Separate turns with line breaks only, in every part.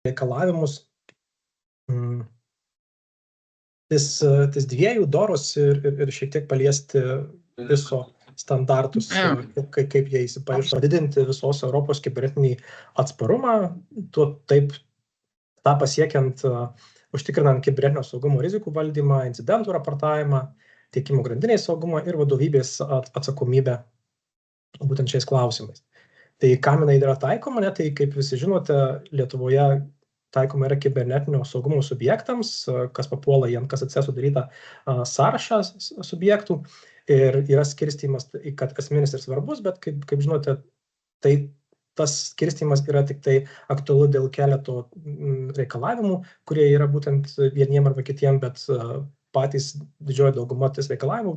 reikalavimus ties dviejų DOROS ir šiek tiek paliesti viso standartus, kaip jie įsipaišo, didinti visos Europos kibernetinį atsparumą, taip tą pasiekiant, užtikrinant kibernetinio saugumo rizikų valdymą, incidentų raportavimą, tiekimo grandinės saugumą ir vadovybės atsakomybę būtent šiais klausimais. Tai kam jinai yra taikoma, tai kaip visi žinote, Lietuvoje taikoma yra kibernetinio saugumo subjektams, kas papuola į NKSC sudarytą sąrašą subjektų ir yra skirstymas, kad esminis ir svarbus, bet kaip žinote, tai tas skirstymas yra tik tai aktualu dėl keleto reikalavimų, kurie yra būtent vieniem arba kitiem, bet patys didžioji dauguma tais reikalavimų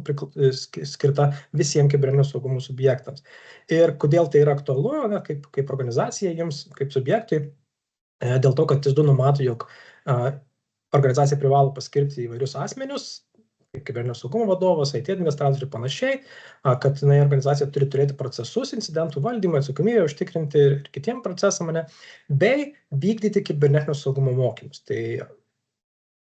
skirta visiems kibernetinio saugumo subjektams. Ir kodėl tai yra aktualu, kaip organizacija jums, kaip subjektui, dėl to, kad TIS2 numato, jog organizacija privalo paskirti įvairius asmenius, kaip kibernetinio saugumo vadovas, IT administratorius ir panašiai, kad organizacija turi turėti procesus, incidentų valdymą, atsakomybę užtikrinti ir kitiem procesam, bei vykdyti kibernetinio saugumo mokymus. Tai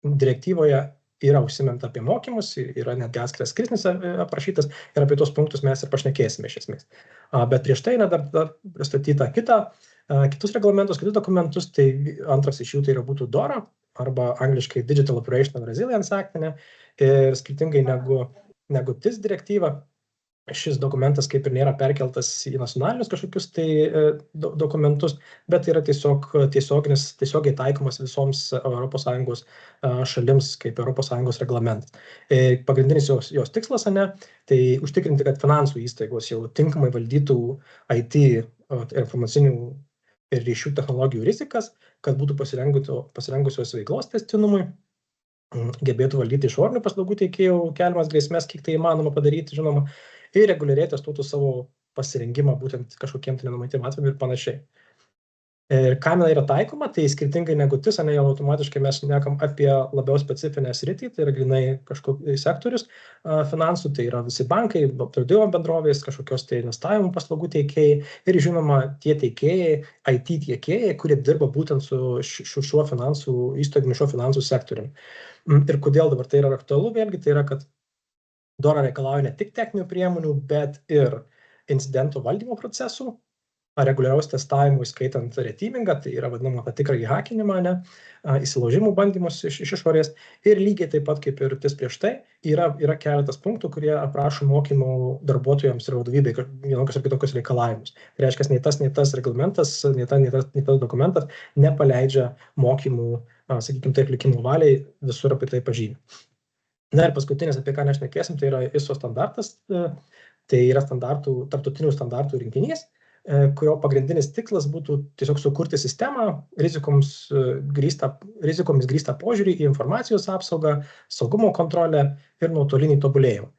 direktyvoje yra užsiminta apie mokymus, yra netgi atskiras skirsnis aprašytas ir apie tos punktus mes ir pašnekėsime iš esmės. Bet prieš tai dar pristatyta kitus reglamentus, kitus dokumentus, tai antras iš jų tai būtų DORA, arba angliškai Digital Operational Resilience Act, ir skirtingai negu TIS direktyva, šis dokumentas kaip ir nėra perkeltas į nacionalinius kažkokius tai dokumentus, bet yra tiesiogiai taikomas visoms ES šalims kaip ES reglamentas. Pagrindinis jos tikslas, tai užtikrinti, kad finansų įstaigos jau tinkamai valdytų IT informacinių ir ryšių technologijų rizikas, kad būtų pasirengusios veiklos tęstinumui, gebėtų valdyti išorinių paslaugų teikėjų keliamas grėsmės, kiek tai įmanoma padaryti, žinoma, ir reguliariai testuotų savo pasirengimą būtent kažkokiem nenumatytiem atvejam ir panašiai. Ir kam jinai yra taikoma, tai skirtingai negu TIS, jau automatiškai mes šnekam apie labiau specifinę sritį, tai yra grynai kažkokius sektorius finansų, tai yra visi bankai, draudimo bendrovės, kažkokios tai investavimo paslaugų teikėjai ir žinoma tie teikėjai, IT tiekėjai, kurie dirba būtent su šiuo finansų įstaigomis, šiuo finansų sektoriumi. Ir kodėl dabar tai yra aktualu, vėlgi tai yra, kad DORA reikalauja ne tik techninių priemonių, bet ir incidentų valdymo procesų, reguliaraus testavimo, įskaitant reteamingą, tai yra vadinama patikrąjį hakinimą, įsilaužimų bandymus iš išorės. Ir lygiai taip pat kaip ir TIS prieš tai, yra keletas punktų, kurie aprašo mokymų darbuotojams ir vadovybei vienokius ar kitokius reikalavimus. Tai reiškia, nei tas reglamentas, nei tas dokumentas nepaleidžia mokymų, sakykime taip, likimų valiai, visur apie tai pažymi. Na ir paskutinis, apie ką nešnekėsim, tai yra ISO standartas, tai yra tarptautinių standartų rinkinys, kurio pagrindinis tikslas būtų tiesiog sukurti sistemą, rizikomis grįstą požiūrį į informacijos apsaugą, saugumo kontrolę ir nuotolinį tobulėjimą.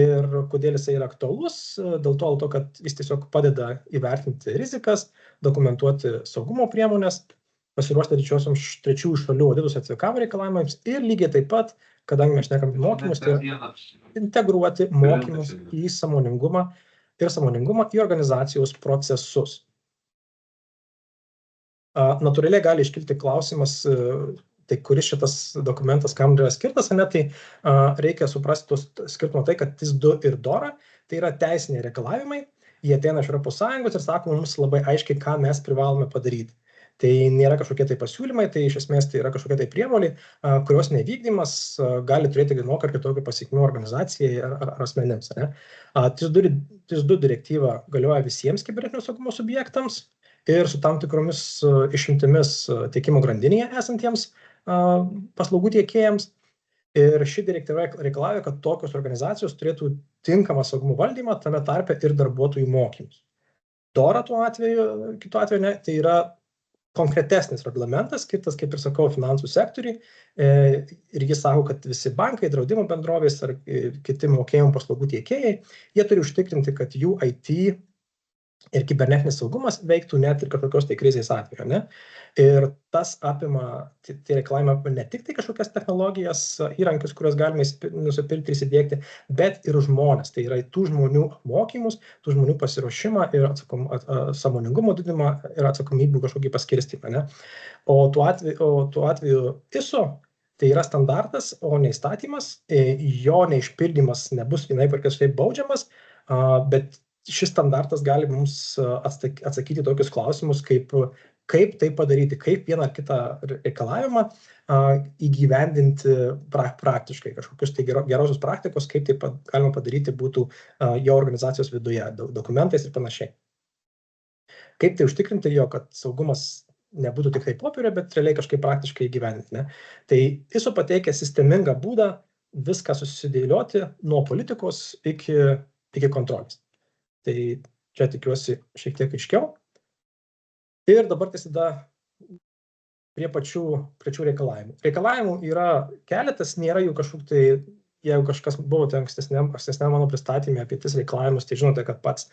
Ir kodėl jisai yra aktualus, dėl to, kad jis tiesiog padeda įvertinti rizikas, dokumentuoti saugumo priemonės, pasiruošti trečiųjų šalių auditų sertifikavimo reikalavimams ir lygiai taip pat, kadangi mes šnekam apie mokymus, tai integruoti mokymus į sąmoningumą į organizacijos procesus. Natūraliai gali iškilti klausimas, tai kuris šitas dokumentas kam yra skirtas, tai reikia suprasti skirtumą tai, kad TIS2 ir DORA tai yra teisiniai reikalavimai, jie ateina iš ES ir sako mums labai aiškiai, ką mes privalome padaryti. Tai nėra kažkokie tai pasiūlymai, tai iš esmės tai yra kažkokie tai prievoliai, kurios nevykdymas gali turėti vienokį ar kitokį pasekmių organizacijai ar asmenims. TIS2 direktyva galioja visiems kibernetinio saugumo subjektams ir su tam tikromis išimtimis tiekimo grandinėje esantiems paslaugų tiekėjams. Ir ši direktyva reikalauja, kad tokios organizacijos turėtų tinkamą saugumo valdymą, tame tarpe ir darbuotojų mokymus. DORA kitu atveju ne, tai yra konkretesnis reglamentas, skirtas, kaip ir sakau, finansų sektoriui, ir jis sako, kad visi bankai, draudimo bendrovės ar kiti mokėjimų paslaugų tiekėjai, jie turi užtikrinti, kad jų IT ir kibernetinis saugumas veiktų net ir kažkokios tai krizės atveju, ne? Ir tas apima, tie reikalavimai apima ne tik tai kažkokias technologijas, įrankius, kuriuos galime nusipirkti ir įsidiegti, bet ir žmonės. Tai yra tų žmonių mokymus, tų žmonių pasiruošimą ir sąmoningumo didinimą ir atsakomybių kažkokį paskirstymą, ne? O tuo atveju ISO tai yra standartas, o ne įstatymas, jo neišpildymas nebus vienaip ar kitaip baudžiamas, bet šis standartas gali mums atsakyti tokius klausimus, kaip tai padaryti, kaip vieną ar kitą reikalavimą įgyvendinti praktiškai, kažkokius tai gerosios praktikos, kaip tai galima padaryti būtų jo organizacijos viduje, dokumentais ir panašiai. Kaip tai užtikrinti jo, kad saugumas nebūtų tik tai popierė, bet realiai kažkaip praktiškai įgyvendinti, ne? Tai ISO pateikia sistemingą būdą viską susidėlioti nuo politikos iki kontrolės. Tai čia tikiuosi šiek tiek aiškiau. Ir dabar tada prie pačių reikalavimų. Reikalavimų yra keletas, nėra jų kažkokių tai, jeigu kažkas buvote ankstesniam mano pristatymė apie tis reikalavimus, tai žinote, kad pats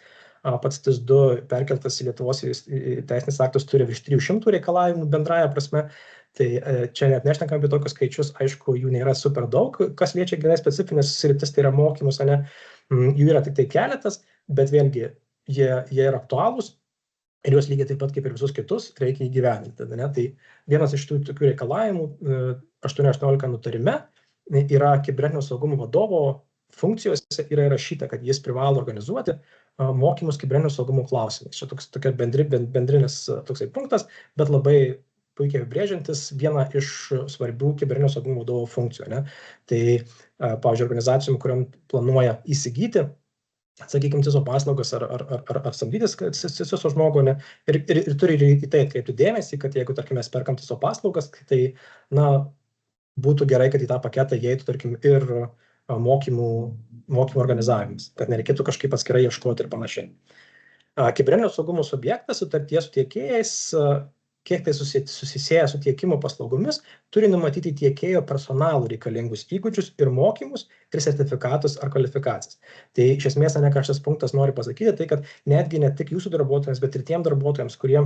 TIS 2 perkeltas į Lietuvos teisinis aktus turi virš 300 reikalavimų bendraja prasme. Tai čia net nešnekam apie tokius skaičius, aišku, jų nėra super daug, kas liečia gana specifinės sritis, tai yra mokymus, ne? Jų yra tik tai keletas, bet vėlgi jie yra aktualūs ir juos lygiai taip pat kaip ir visus kitus reikia įgyvendinti, ne? Tai vienas iš tų tokių reikalavimų 8.18 nutarime yra kibernetinio saugumo vadovo funkcijose yra įrašyta, kad jis privalo organizuoti mokymus kibernetinio saugumo klausimais. Čia tokia bendrinis toksai punktas, bet labai puikiai apibrėžiantis vieną iš svarbių kibernetinio saugumo vadovo funkcijų, ne? Tai, pavyzdžiui, organizacijom, kuriam planuoja įsigyti, sakykime, CISO paslaugas ar samdytis CISO žmogų, ne? Ir turi į tai atkreipti dėmesį, kad jeigu, tarkim, mes perkam CISO paslaugas, tai, būtų gerai, kad į tą paketą įeitų, tarkim, ir mokymų organizavimas, kad nereikėtų kažkaip atskirai ieškoti ir panašiai. Kibernetinio saugumo subjektas sutarties su tiekėjais, kiek tai susisieja su tiekimo paslaugomis, turi numatyti tiekėjo personalų reikalingus įgūdžius ir mokymus ir sertifikatus ar kvalifikacijas. Tai iš esmės, ką šis punktas nori pasakyti, tai kad netgi ne tik jūsų darbuotojams, bet ir tiem darbuotojams, kurie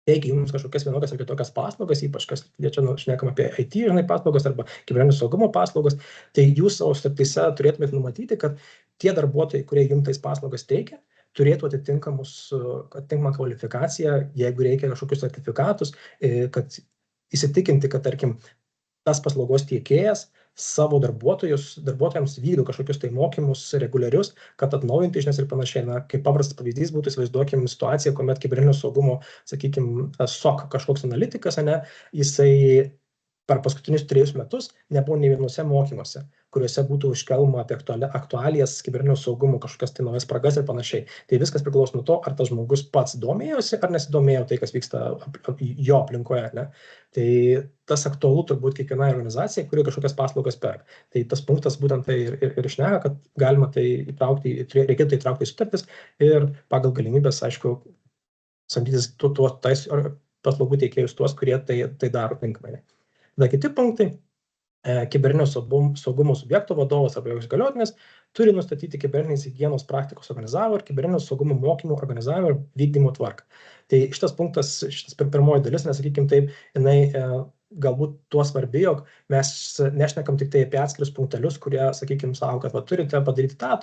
teikia jums kažkokias vienokias ar kitokias paslaugas, ypač kas liečia, šnekam apie IT paslaugas arba kibernetinio saugumo paslaugas, tai jūs savo sutartyse turėtumėte numatyti, kad tie darbuotojai, kurie jums tais paslaugas teikia, turėtų atitinkamą kvalifikaciją, jeigu reikia kažkokius sertifikatus, kad įsitikinti, kad, tarkim, tas paslaugos tiekėjas savo darbuotojams vykdo kažkokius tai mokymus reguliarius, kad atnaujinti žinias ir panašiai. Kaip paprastas pavyzdys būtų, įsivaizduokim situaciją, kuomet kibernetinio saugumo, sakykime, SOC kažkoks analitikas, jisai per paskutinius 3 metus nebuvo nei vienuose mokymuose, kuriuose būtų iškelma apie aktualijas kibernetinio saugumo, kažkokias tai naujas spragas ir panašiai. Tai viskas priklauso nuo to, ar tas žmogus pats domėjosi ar nesidomėjo tai, kas vyksta jo aplinkoje, ne? Tai tas aktualu turbūt kiekvienai organizacijai, kuri kažkokias paslaugas perka. Tai tas punktas būtent tai ir šneka, kad galima tai reikėtų įtraukti į sutartis ir pagal galimybės, aišku, samdytis tais paslaugų teikėjus tuos, kurie tai daro tinkamai. Tada kiti punktai. Kibernetinio saugumo subjekto vadovas arba jo įgaliotinis turi nustatyti kibernetinės higienos praktikos organizavimo ir kibernetinio saugumo mokymų organizavimo ir vykdymo tvarką. Tai šitas punktas, pirmoji dalis, nesakykime taip, jinai galbūt tuo svarbi, jog mes nešnekam tik tai apie atskirius punktelius, kurie, sakykime, savo, kad turite padaryti tą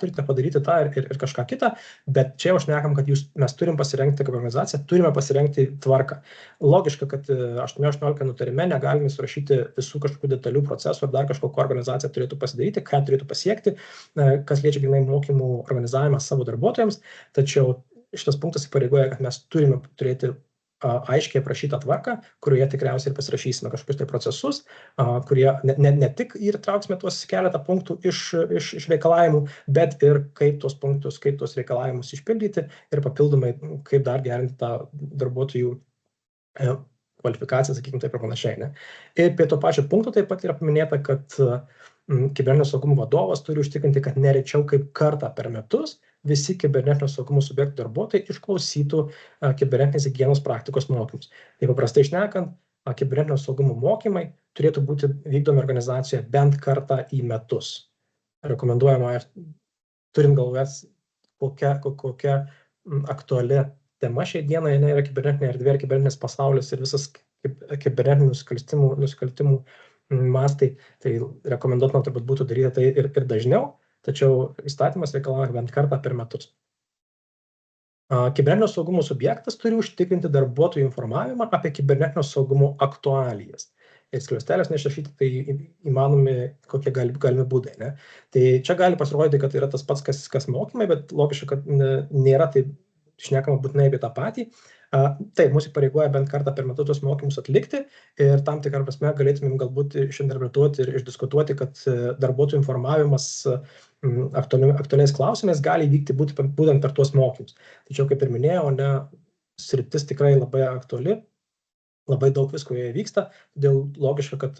ir kažką kitą, bet čia jau šnekam, kad mes turim pasirengti kaip organizacija, turime pasirengti tvarką. Logiška, kad 8.18 nutarime negalime surašyti visų kažkokių detalių procesų ar dar kažko, ko organizacija turėtų pasidaryti, ką turėtų pasiekti, kas liečia grynai mokymų organizavimą savo darbuotojams, tačiau šitas punktas įpareigoja, kad mes turime turėti aiškiai aprašytą tvarką, kurioje tikriausiai ir pasirašysime kažkokius tai procesus, kurie ne tik ir trauksime tuos keletą punktų iš reikalavimų, bet ir kaip tuos punktus, kaip tuos reikalavimus išpildyti ir papildomai, kaip dar gerinti tą darbuotojų kvalifikaciją, sakykime, taip ir panašiai, ne? Ir prie to pačio punkto taip pat yra paminėta, kad kibernetinio saugumo vadovas turi užtikrinti, kad ne rečiau kaip kartą per metus visi kibernetinio saugumo subjektų darbuotojai išklausytų kibernetinės higienos praktikos mokymus. Tai paprastai šnekant, kibernetinio saugumo mokymai turėtų būti vykdomi organizacijoje bent kartą į metus. Rekomenduojama, turint galvoje, kokia aktuali tema šiai dienai, yra kibernetinė erdvė ir kibernetinis pasaulis ir visas kibernetinių nusikaltimų mastai, tai rekomenduotina turbūt būtų daryti tai ir dažniau, tačiau įstatymas reikalauja bent kartą per metus. Kibernetinio saugumo subjektas turi užtikrinti darbuotojų informavimą apie kibernetinio saugumo aktualijas. Ir skliaustelės neišrašyti, tai įmanomi kokie galimi būdai. Ne? Tai čia gali pasirodyti, kad tai yra tas pats, kas mokymai, bet logiška, kad nėra tai šnekama būtinai apie tą patį. Taip, mūsų pareigoja bent kartą per metus tos mokymus atlikti ir tam tikrą prasme galėtumėm galbūt išinterpretuoti ir išdiskutuoti, kad darbuotojų informavimas aktualiais klausimais gali vykti būtent per tuos mokymus. Tačiau, kaip ir minėjau, sritis tikrai labai aktuali, labai daug visko joje vyksta, todėl logiška, kad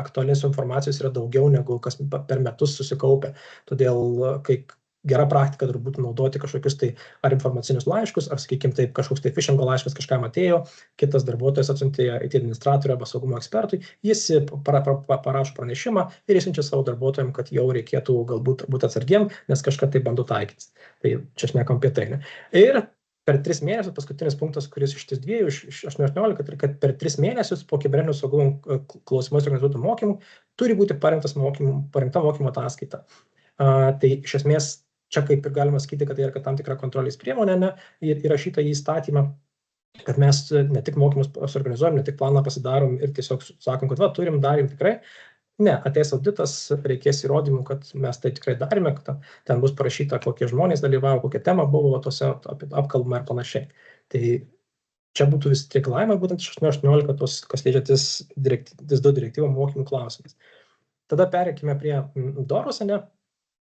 aktualios informacijos yra daugiau negu kas per metus susikaupia. Todėl, kai gera praktika turbūt naudoti kažkokius tai ar informacinius laiškus, ar, sakykime, taip, kažkoks tai phishingo laiškas kažkam atėjo, kitas darbuotojas atsiuntė IT administratoriui arba saugumo ekspertui, jis parašo pranešimą ir įsiunčia savo darbuotojams, kad jau reikėtų galbūt būti atsargiem, nes kažką tai bando taikytis. Tai čia šnekam apie tai. Ne? Ir per 3 mėnesius, paskutinis punktas, kuris iš 2 iš 18, tai kad per 3 mėnesius po kibernetinio saugumo klausimais organizuotų mokymų turi būti parengta mokymo ataskaita. Tai iš esmės čia kaip ir galima sakyti, kad tai yra tam tikra kontrolės priemonė ir įrašyta į įstatymą, kad mes ne tik mokymus suorganizuojam, ne tik planą pasidarom ir tiesiog sakom, kad turim, darim tikrai. Ne, ateis auditas, reikės įrodymų, kad mes tai tikrai darėme, kad ten bus parašyta, kokie žmonės dalyvavo, kokia tema buvo tose apkalbama ir panašiai. Tai čia būtų visi reikalavimai, būtent iš 18, kas liečia TIS 2 direktyvą mokymų klausimais. Tada pereikime prie DOROS,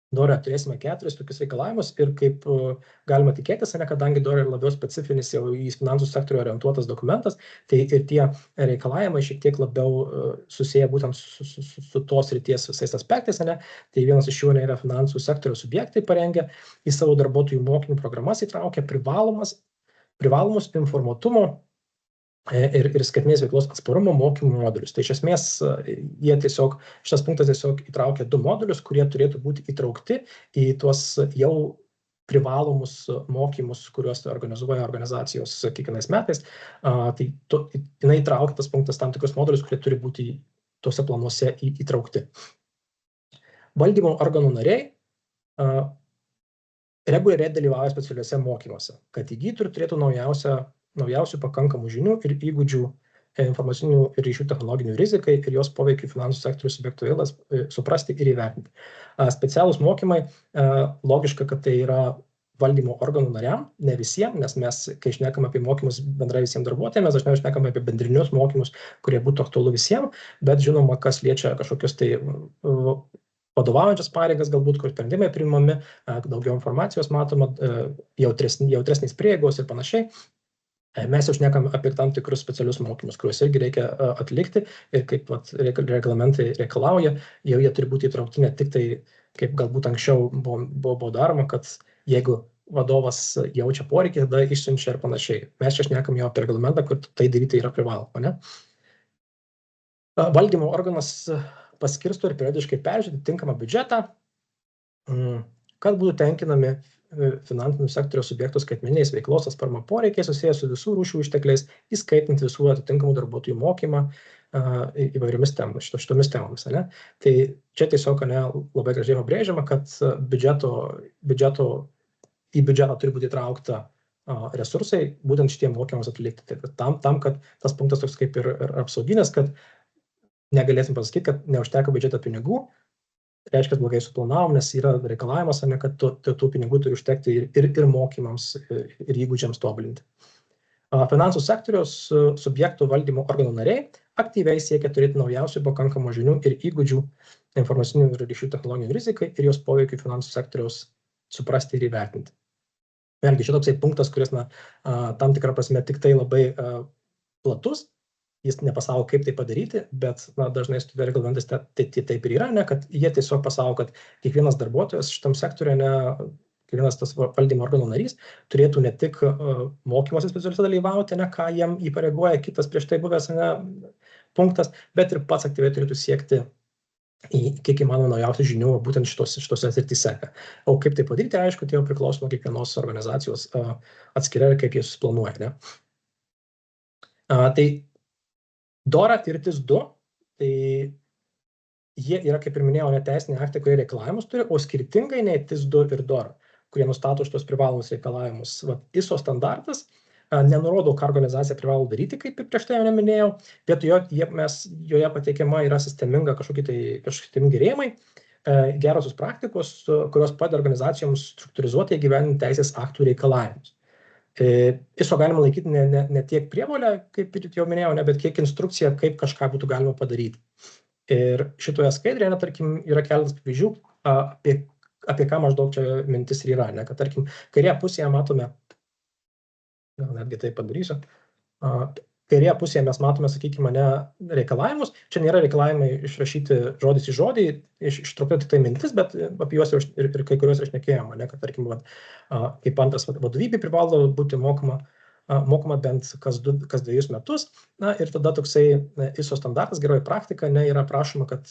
DORA turėsime 4 tokius reikalavimus ir kaip galima tikėtis, kadangi DORA yra labiau specifinis jau į finansų sektorių orientuotas dokumentas, tai ir tie reikalavimai šiek tiek labiau susiję būtent su tos ryties visais aspektais. Tai vienas iš jų yra finansų sektorių subjektai parengę į savo darbuotojų mokymų programas įtraukia privalomus informuotumo ir skaitinės veiklos atsparumo mokymų modulius. Tai iš esmės šitas punktas tiesiog įtraukia 2 modulius, kurie turėtų būti įtraukti į tuos jau privalomus mokymus, kuriuos organizuoja organizacijos kiekvienais metais. Tai jinai įtraukia tas punktas tam tikrus modulius, kurie turi būti tuose planuose įtraukti. Valdymo organų nariai reguliariai dalyvauja specialiuose mokymuose, kad įgytų ir turėtų naujausių pakankamų žinių ir įgūdžių informacinių ir ryšių technologinių rizikai ir jos poveikiai finansų sektorių subjektų veilas suprasti ir įvertinti. Specialūs mokymai, logiška, kad tai yra valdymo organų nariam, ne visiems, nes mes, kai šnekam apie mokymus bendrai visiems darbuotojams, mes dažniausiai šnekam apie bendrinius mokymus, kurie būtų aktualu visiems, bet žinoma, kas liečia kažkokius tai vadovaujančias pareigas, galbūt, kur sprendimai priimami, daugiau informacijos matoma, jautresnės prieigos ir panašiai. Mes jau šnekam apie tam tikrus specialius mokymus, kuriuos irgi reikia atlikti ir kaip reglamentai reikalauja, jau jie turi būti įtraukti ne tik tai, kaip galbūt anksčiau buvo daroma, kad jeigu vadovas jaučia poreikį, tada išsiunčia ir panašiai. Mes čia šnekam jau apie reglamentą, kur tai daryti yra privaloma. Valdymo organas paskirsto ir periodiškai peržiūri tinkamą biudžetą, kad būtų tenkinami finansinių sektorių subjektų skaitmeniniais veiklos atsparumo poreikiai susijęs su visų rūšių ištekliais, įskaitant visų atitinkamų darbuotojų mokymą įvairiomis šitomis temomis. Tai čia tiesiog labai gražiai pabrėžiama, kad į biudžetą turi būti įtraukta resursai būtent šitiem mokymams atlikti. Tai tam, kad tas punktas toks kaip ir apsauginis, kad negalėsim pasakyti, kad neužteko biudžeto pinigų, reiškia, blogai suplanavom, nes yra reikalavimas, kad tų pinigų turi užtekti ir mokymams, ir įgūdžiams tobulinti. Finansų sektoriaus subjektų valdymo organų nariai aktyviai siekia turėti naujausių pakankamų žinių ir įgūdžių informacinių ir ryšių technologinių rizikai ir jos poveikių finansų sektoriaus suprasti ir įvertinti. Vėlgi, šitoksai punktas, kuris tam tikrą prasme tik tai labai platus, jis nepasako, kaip tai padaryti, bet dažnai studijų reglamentais taip ir yra, kad jie tiesiog pasako, kad kiekvienas darbuotojas šitam sektoriuje, kiekvienas tas valdymo organų narys turėtų ne tik mokymuose specialiuose dalyvauti, ką jiem įpareigoja kitas prieš tai buvęs punktas, bet ir pats aktyviai turėtų siekti kiek įmanoma naujausių žinių būtent šitose srityse. O kaip tai padaryti, aišku, tai jau priklauso nuo kiekvienos organizacijos atskirai, kaip jie susiplanuoja. Ne? Tai DORA ir TIS2, tai jie yra, kaip ir minėjau, ne teisiniai aktai, kurie reikalavimus turi, o skirtingai nei TIS2 ir DORA, kurie nustato šitos privalomus reikalavimus. ISO standartas nenurodo, ką organizacija privalo daryti, kaip ir prieš tai jau neminėjau, bet joje pateikiama yra sistemingi rėmai, gerosios praktikos, kurios padeda organizacijoms struktūrizuotai įgyvendinti teisės aktų reikalavimus. ISO galima laikyti ne tiek prievolę, kaip ir jau minėjau, bet kiek instrukcija, kaip kažką būtų galima padaryti. Ir šitoje skaidrėje, tarkim, yra keletas pavyzdžių, apie ką maždaug čia mintis ir yra, kad, tarkim, kairėje pusėje matome, netgi tai padarysiu, kairėje pusėje mes matome, sakykime, reikalavimus, čia nėra reikalavimai išrašyti žodis į žodį, ištraukti tai mintis, bet apie juos ir kai kuriuos išnekėjome, kad, tarkim, kaip antras vadovybė privalo būti mokoma bent kas 2 metus, ir tada toksai ISO standartas, geroji praktika, yra prašoma, kad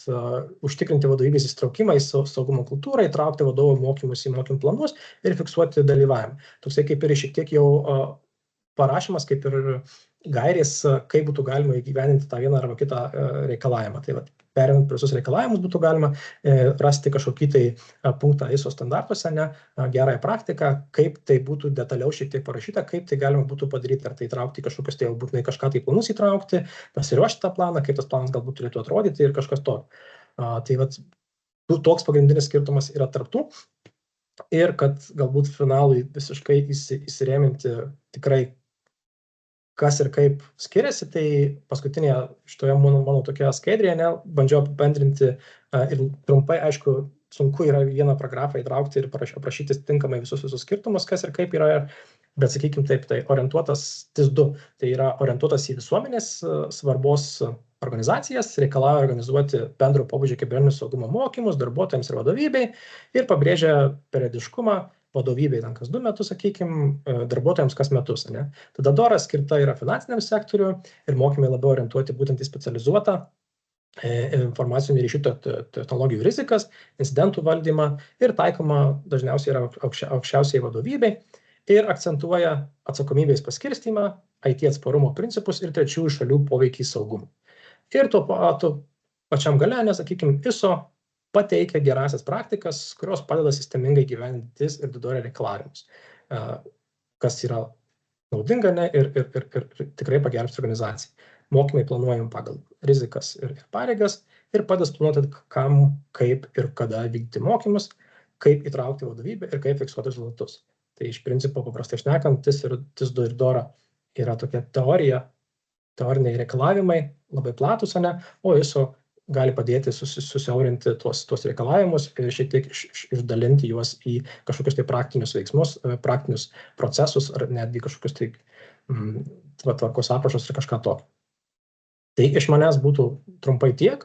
užtikrinti vadovybės įsitraukimą į saugumo kultūrą, įtraukti vadovo mokymus į mokymų planus ir fiksuoti dalyvavimą. Toksai kaip ir šiek tiek jau parašymas, kaip ir gairės, kaip būtų galima įgyvendinti tą vieną arba kitą reikalavimą. Tai perinant prie visus reikalavimus būtų galima rasti kažkokį tai punktą ISO standartuose, gerąją praktiką, kaip tai būtų detaliau šiek tiek parašyta, kaip tai galima būtų padaryti, ar tai įtraukti kažkokius, tai būtinai kažką tai planus įtraukti, pasiruošti tą planą, kaip tas planas galbūt turėtų atrodyti ir kažkas to. Tai toks pagrindinis skirtumas yra tarptų. Ir kad galbūt finalui visiškai įsirėminti tikrai kas ir kaip skiriasi, tai paskutinėje šitoje mano tokioje skaidrėje bandžiau apibendrinti ir trumpai, aišku, sunku yra vieną paragrafą įtraukti ir aprašyti tinkamai visus skirtumus, kas ir kaip yra, bet sakykime taip, tai orientuotas TIS2, tai yra orientuotas į visuomenės svarbos organizacijas, reikalauja organizuoti bendro pobūdžio kibernetinio saugumo mokymus darbuotojams ir vadovybei ir pabrėžia periodiškumą vadovybei kas 2 metus, sakykime, darbuotojams kas metus. Tada DORA skirta yra finansiniam sektoriui ir mokymai labiau orientuoti būtent į specializuotą informacinių ryšių technologijų rizikas, incidentų valdymą ir taikoma dažniausiai yra aukščiausiai vadovybei ir akcentuoja atsakomybės paskirstymą, IT atsparumo principus ir trečiųjų šalių poveikį saugumui. Ir tuo pačiam gale, sakykime, ISO pateikia gerasias praktikas, kurios padeda sistemingai gyvendinti TIS ir DORA reikalavimus, kas yra naudinga ir tikrai pagelbės organizacijai. Mokymai planuojami pagal rizikas ir pareigas ir padeda planuoti, kam, kaip ir kada vykdyti mokymus, kaip įtraukti vadovybę ir kaip fiksuoti rezultatus. Tai iš principo, paprastai šnekant, TIS2 ir DORA yra tokia teoriniai reikalavimai, labai platus, o ISO gali padėti susiaurinti tuos reikalavimus ir šiek tiek išdalinti juos į kažkokius tai praktinius veiksmus, praktinius procesus ar netgi kažkokius tai tvarkos aprašus ir kažką tokio. Tai iš manęs būtų trumpai tiek.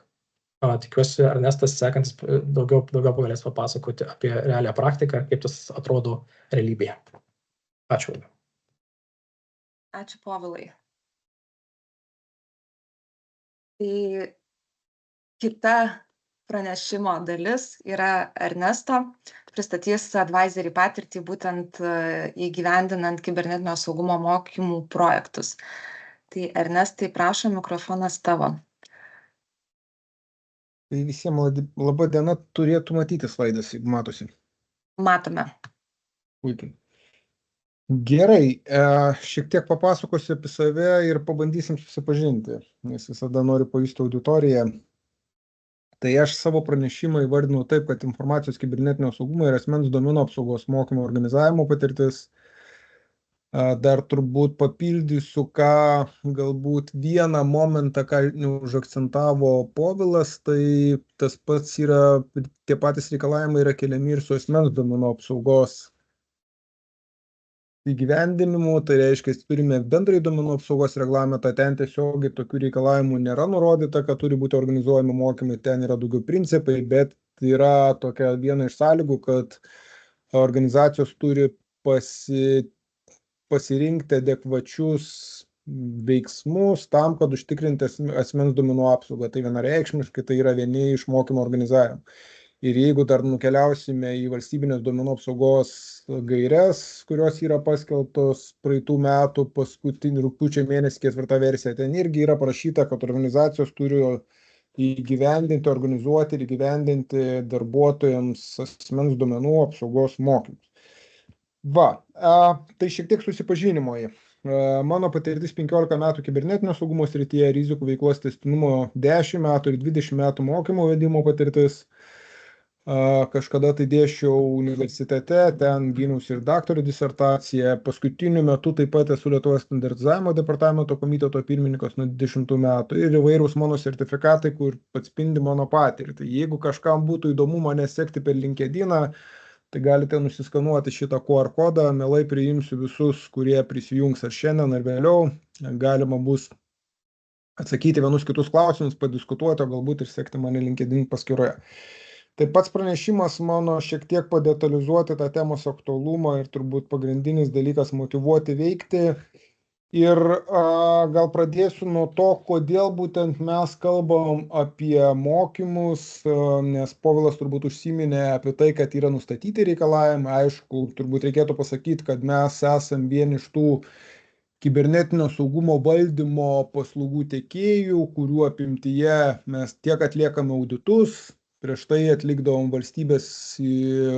Tikiuosi, Ernestas sekantis daugiau galės papasakoti apie realią praktiką, kaip tas atrodo realybėje. Ačiū.
Ačiū, Povilai. Tai kita pranešimo dalis yra Ernesto, pristatys advisory patirtį būtent įgyvendinant kibernetinio saugumo mokymų projektus. Tai Ernestai, prašom, mikrofonas tavo.
Tai visiems laba diena, turėtų matyti slaidas, jeigu matosi.
Matome.
Puikiai. Gerai, šiek tiek papasakosiu apie save ir pabandysim susipažinti, nes visada noriu pajusti auditoriją. Tai aš savo pranešimą įvardinau taip, kad informacijos kibernetinio saugumo ir asmens duomenų apsaugos mokymo organizavimo patirtis. Dar turbūt papildysiu, ką galbūt vieną momentą, ką užakcentavo Povilas, tai tas pats yra, tie patys reikalavimai yra keliami ir su asmens duomenų apsaugos įgyvendinimu, tai reiškia, turime bendrai duomenų apsaugos reglamentą, ten tiesiogiai tokių reikalavimų nėra nurodyta, kad turi būti organizuojami mokymai, ten yra daugiau principai, bet yra tokia viena iš sąlygų, kad organizacijos turi pasirinkti adekvačius veiksmus tam, kad užtikrinti asmens duomenų apsaugą. Tai vienareikšmiškai tai yra vieni iš mokymo organizavimų. Ir jeigu dar nukeliausime į valstybinės duomenų apsaugos gaires, kurios yra paskelbtos praeitų metų paskutinį rugpjūčio mėnesį 4 versija, ten irgi yra parašyta, kad organizacijos turi įgyvendinti, organizuoti ir įgyvendinti darbuotojams asmens duomenų apsaugos mokymus. Tai šiek tiek susipažinimui. Mano patirtis 15 metų kibernetinio saugumo srityje, rizikų veiklos tęstinumo 10 metų ir 20 metų mokymo vedimo patirtis. Kažkada tai dėsčiau universitete, ten gyniausi ir daktaro disertaciją. Paskutiniu metu taip pat esu Lietuvos standartizavimo departamento komiteto pirmininkas nuo 20 metų ir įvairūs mano sertifikatai, kur atspindi mano patirtį. Jeigu kažkam būtų įdomu mane sekti per LinkedIną, tai galite nusiskanuoti šitą QR kodą, mielai priimsiu visus, kurie prisijungs ar šiandien, ar vėliau. Galima bus atsakyti vienus kitus klausimus, padiskutuoti, o galbūt ir sekti mane LinkedIn paskyroje. Tai pats pranešimas mano šiek tiek padetalizuoti tą temos aktualumą ir turbūt pagrindinis dalykas motyvuoti veikti. Ir gal pradėsiu nuo to, kodėl būtent mes kalbam apie mokymus, nes Povilas turbūt užsiminė apie tai, kad yra nustatyti reikalavimai. Aišku, turbūt reikėtų pasakyti, kad mes esam vieni iš tų kibernetinio saugumo valdymo paslaugų tiekėjų, kurių apimtyje mes tiek atliekame auditus. Prieš tai atlikdavom valstybės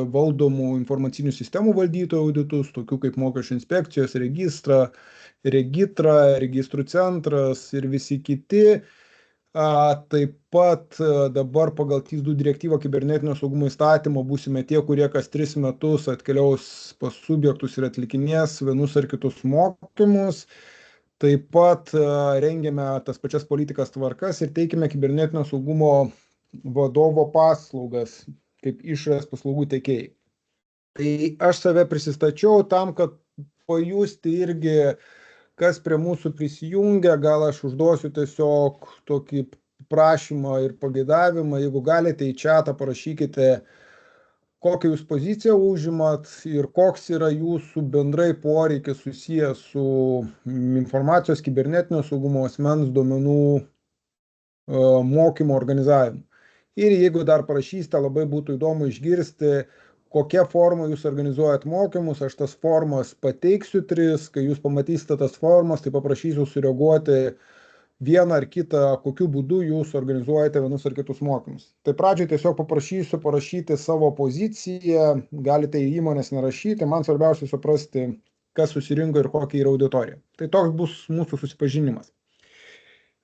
valdomų informacinių sistemų valdytojų auditus, tokių kaip mokesčių inspekcijos, Regitra, registrų centras ir visi kiti. Taip pat dabar pagal TIS2 direktyvą kibernetinio saugumo įstatymo būsime tie, kurie kas 3 metus atkeliaus pas subjektus ir atlikinės vienus ar kitus mokymus. Taip pat rengiame tas pačias politikas tvarkas ir teikime kibernetinio saugumo vadovo paslaugas kaip išorės paslaugų tiekėjai. Tai aš save prisistačiau tam, kad pajusti irgi, kas prie mūsų prisijungia. Gal aš užduosiu tiesiog tokį prašymą ir pageidavimą. Jeigu galite į chatą parašykite, kokią jūs poziciją užimat ir koks yra jūsų bendrai poreikis susijęs su informacijos kibernetinio saugumo asmens duomenų mokymo organizavimu. Ir jeigu dar parašysite, labai būtų įdomu išgirsti, kokia forma jūs organizuojat mokymus. Aš tas formas pateiksiu 3, kai jūs pamatysite tas formas, tai paprašysiu sureaguoti vieną ar kitą, kokiu būdu jūs organizuojate vienus ar kitus mokymus. Tai pradžiai tiesiog paprašysiu parašyti savo poziciją, galite į įmonės nerašyti, man svarbiausia suprasti, kas susirinko ir kokia yra auditorija. Tai toks bus mūsų susipažinimas.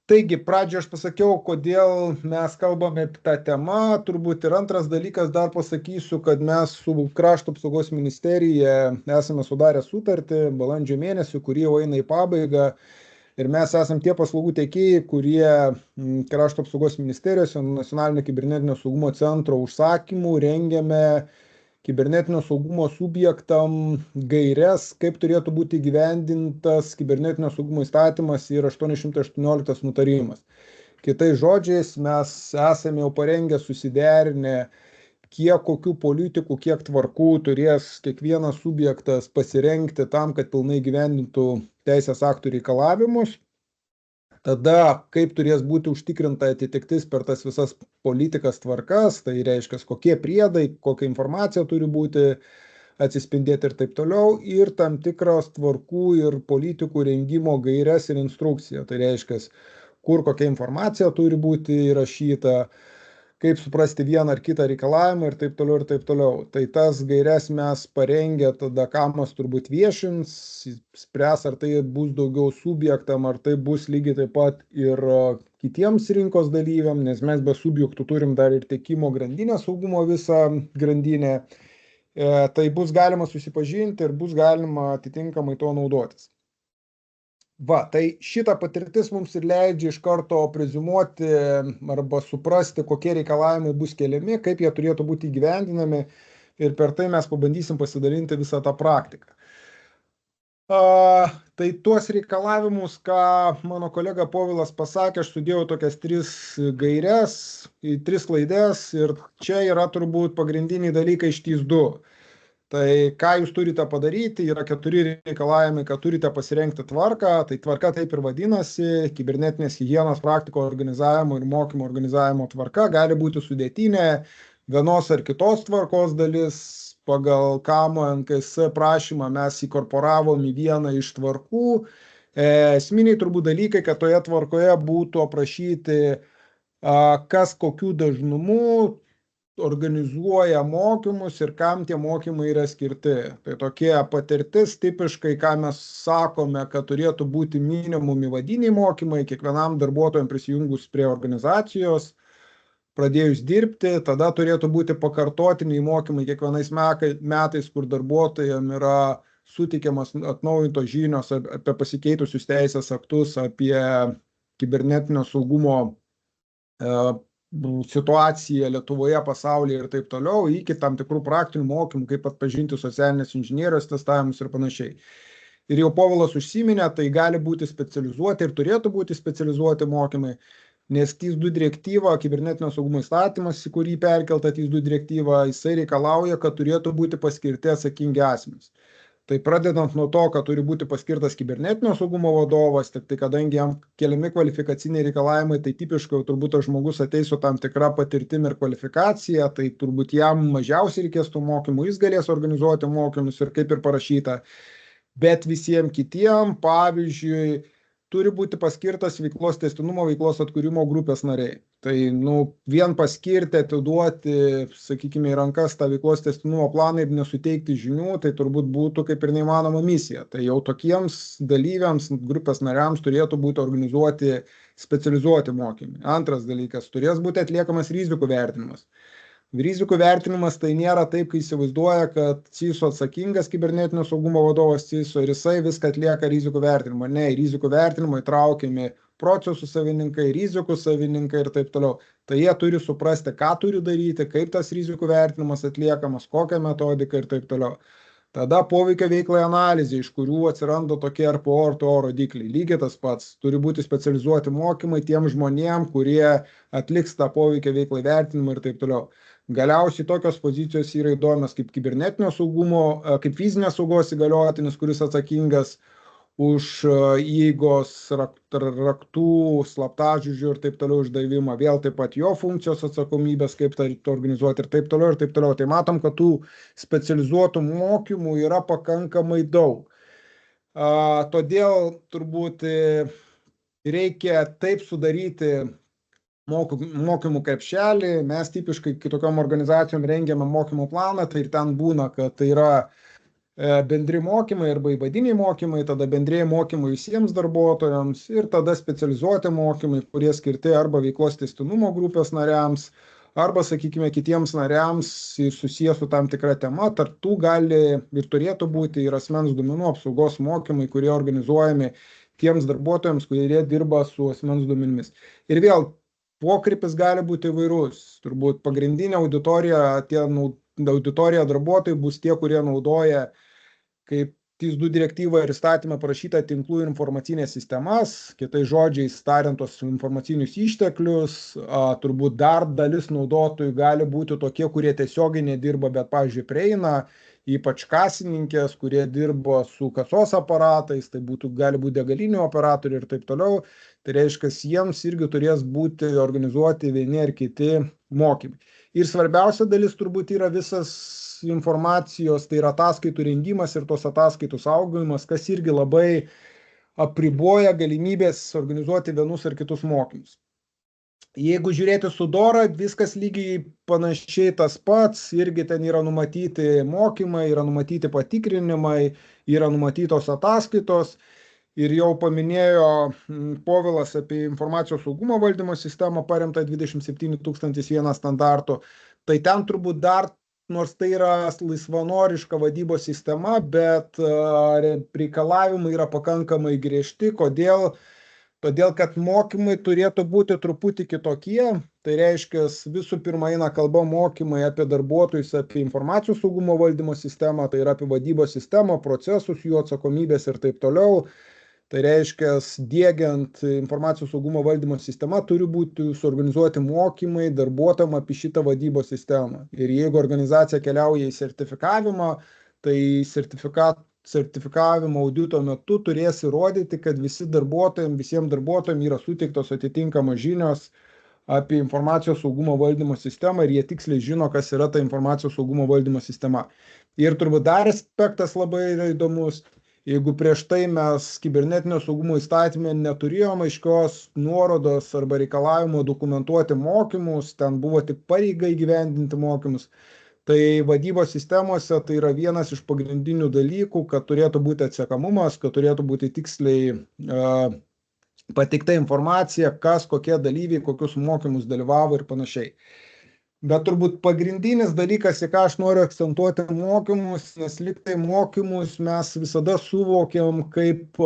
Taigi, pradžioje aš pasakiau, kodėl mes kalbame apie tą temą. Turbūt ir antras dalykas dar pasakysiu, kad mes su Krašto apsaugos ministerija esame sudarę sutartį balandžio mėnesį, kuri jau eina į pabaigą. Ir mes esame tie paslaugų tiekėjai, kurie Krašto apsaugos ministerijos nacionalinio kibernetinio saugumo centro užsakymų rengiame kibernetinio saugumo subjektam gaires, kaip turėtų būti įgyvendintas kibernetinio saugumo įstatymas ir 818 nutarimas. Kitais žodžiais, mes esame jau parengę susiderinę, kiek kokių politikų, kiek tvarkų turės kiekvienas subjektas pasirengti tam, kad pilnai įgyvendintų teisės aktų reikalavimus. Tada, kaip turės būti užtikrinta atitiktis per tas visas politikas tvarkas, tai reiškia, kokie priedai, kokia informacija turi būti atsispindėti ir taip toliau, ir tam tikros tvarkų ir politikų rengimo gaires ir instrukciją. Tai reiškia, kur kokia informacija turi būti įrašyta, kaip suprasti vieną ar kitą reikalavimą ir taip toliau ir taip toliau. Tai tas gaires mes parengę, tada kamas turbūt viešins, spręs, ar tai bus daugiau subjektam, ar tai bus lygiai taip pat ir kitiems rinkos dalyviam, nes mes be subjektų turim dar ir tiekimo grandinę saugumo visą grandinę. Tai bus galima susipažinti ir bus galima atitinkamai to naudotis. Tai šita patirtis mums ir leidžia iš karto preziumuoti arba suprasti, kokie reikalavimai bus keliami, kaip jie turėtų būti įgyvendinami ir per tai mes pabandysim pasidalinti visą tą praktiką. Tai tuos reikalavimus, ką mano kolega Povilas pasakė, aš sudėjau tokias 3 gaires, 3 laides ir čia yra turbūt pagrindiniai dalykai iš TIS2. Tai ką jūs turite padaryti, yra 4 reikalavimai, kad turite pasirengti tvarką, tai tvarka taip ir vadinasi, kibernetinės higienos praktiko organizavimo ir mokymo organizavimo tvarka gali būti sudėtinė, vienos ar kitos tvarkos dalis, pagal KAMO NKS prašymą mes įkorporavom į vieną iš tvarkų. Esminiai turbūt dalykai, kad toje tvarkoje būtų aprašyti, kas kokių dažnumų organizuoja mokymus ir kam tie mokymai yra skirti. Tai tokie patirtis tipiškai, ką mes sakome, kad turėtų būti minimum įvadiniai mokymai, kiekvienam darbuotojam prisijungus prie organizacijos, pradėjus dirbti, tada turėtų būti pakartotiniai mokymai kiekvienais metais, kur darbuotojam yra suteikiamas atnaujintos žinios apie pasikeitusius teisės aktus, apie kibernetinio saugumo situaciją Lietuvoje, pasaulyje ir taip toliau, iki tam tikrų praktinių mokymų, kaip atpažinti socialinės inžinierijos testavimus ir panašiai. Ir jau Povilas užsiminė, tai gali būti specializuoti ir turėtų būti specializuoti mokymai, nes TIS2 direktyva, kibernetinio saugumo įstatymas, į kurį perkelta TIS2 direktyva, jisai reikalauja, kad turėtų būti paskirti atsakingi asmenys. Tai pradedant nuo to, kad turi būti paskirtas kibernetinio saugumo vadovas, tik tai kadangi jam keliami kvalifikaciniai reikalavimai, tai tipiškai turbūt tas žmogus ateis su tam tikra patirtim ir kvalifikacija, tai turbūt jam mažiausiai reikės tų mokymų, jis galės organizuoti mokymus ir kaip ir parašyta. Bet visiems kitiem, pavyzdžiui, turi būti paskirtas veiklos tęstinumo, veiklos atkūrimo grupės nariai. Tai vien paskirti, atiduoti, sakykime, į rankas tą veiklos tęstinumo planą ir nesuteikti žinių, tai turbūt būtų kaip ir neįmanoma misija. Tai jau tokiems dalyviams, grupės nariams turėtų būti organizuoti specializuoti mokymai. Antras dalykas, turės būti atliekamas rizikų vertinimas. Rizikų vertinimas tai nėra taip, kai įsivaizduoja, kad CISO atsakingas kibernetinio saugumo vadovas CISO ir jisai viską atlieka rizikų vertinimą. Ne, į rizikų vertinimą įtraukiami procesų savininkai, rizikų savininkai ir taip toliau. Tai jie turi suprasti, ką turi daryti, kaip tas rizikų vertinimas atliekamas, kokią metodiką ir taip toliau. Tada poveikio veiklai analizė, iš kurių atsiranda tokie RPO ir TO rodikliai. Lygiai tas pats. Turi būti specializuoti mokymai tiem žmonėm, kurie atliks tą poveikio veiklai vertinimą ir taip toliau. Galiausiai tokios pozicijos yra įdomios kaip kibernetinio saugumo, kaip fizinės saugos įgaliotinis, kuris atsakingas už įeigos raktų, slaptažodžių ir taip toliau išdavimą. Vėl taip pat jo funkcijos atsakomybės, kaip tai organizuoti ir taip toliau ir taip toliau. Tai matom, kad tų specializuotų mokymų yra pakankamai daug. Todėl turbūt reikia taip sudaryti mokymų krepšelį. Mes tipiškai kitokiom organizacijom rengiame mokymų planą, tai ir ten būna, kad tai yra bendri mokymai arba įvadiniai mokymai, tada bendrieji mokymai visiems darbuotojams ir tada specializuoti mokymai, kurie skirti arba veiklos tęstinumo grupės nariams, arba, sakykime, kitiems nariams susiję su tam tikra tema. Tarp tų gali ir turėtų būti ir asmens duomenų apsaugos mokymai, kurie organizuojami tiems darbuotojams, kurie dirba su asmens duomenimis. Ir vėl, pokrypis gali būti įvairus. Turbūt pagrindinė auditorija darbuotojai bus tie, kurie naudoja, kaip TIS2 direktyva ir įstatymą parašyta, tinklų ir informacinės sistemas, kitais žodžiais tariant, tos informacinius išteklius. Turbūt dar dalis naudotojų gali būti tokie, kurie tiesiogiai nedirba, bet, pavyzdžiui, prieina, ypač kasininkės, kurie dirbo su kasos aparatais, tai gali būti degalinių operatoriai ir taip toliau. Tai reiškia, jiems irgi turės būti organizuoti vieni ar kiti mokymai. Ir svarbiausia dalis turbūt yra visas informacijos, tai yra ataskaitų rengimas ir tos ataskaitų saugojimas, kas irgi labai apriboja galimybės organizuoti vienus ar kitus mokymus. Jeigu žiūrėti su DORA, viskas lygiai panašiai tas pats, irgi ten yra numatyti mokymai, yra numatyti patikrinimai, yra numatytos ataskaitos. Ir jau paminėjo Povilas apie informacijos saugumo valdymo sistemą paremtą 27001 standartų. Tai ten turbūt dar, nors tai yra laisvanoriška vadybos sistema, bet reikalavimai yra pakankamai griežti. Kodėl? Todėl, kad mokymai turėtų būti truputį kitokie. Tai reiškia, visų pirma eina kalba mokymai apie darbuotojus, apie informacijos saugumo valdymo sistemą, tai yra apie vadybos sistemą, procesus, jų atsakomybės ir taip toliau. Tai reiškia, diegiant informacijos saugumo valdymo sistemą turi būti suorganizuoti mokymai darbuotojam apie šitą vadybos sistemą. Ir jeigu organizacija keliauja į sertifikavimą, tai sertifikavimo audito metu turės įrodyti, kad visiems darbuotojams yra suteiktos atitinkamos žinios apie informacijos saugumo valdymo sistemą ir jie tiksliai žino, kas yra ta informacijos saugumo valdymo sistema. Ir turbūt dar aspektas labai įdomus, jeigu prieš tai mes kibernetinio saugumo įstatymė neturėjome aiškios nuorodos arba reikalavimo dokumentuoti mokymus, ten buvo tik pareiga įgyvendinti mokymus, tai vadybos sistemose tai yra vienas iš pagrindinių dalykų, kad turėtų būti atsekamumas, kad turėtų būti tiksliai pateikta informacija, kas, kokie dalyviai, kokius mokymus dalyvavo ir panašiai. Bet turbūt pagrindinis dalykas, į ką aš noriu akcentuoti mokymus, nes liktai mokymus mes visada suvokiam kaip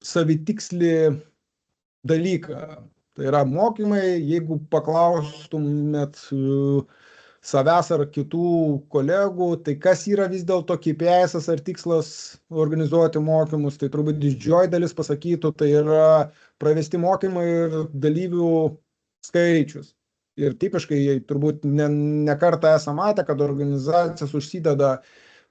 savitikslį dalyką. Tai yra mokymai, jeigu paklaustumėt savęs ar kitų kolegų, tai kas yra vis dėlto KPI'as ar tikslas organizuoti mokymus, tai turbūt didžioji dalis pasakytų, tai yra pravesti mokymai ir dalyvių skaičius. Ir tipiškai turbūt ne kartą esame matę, kad organizacijos užsideda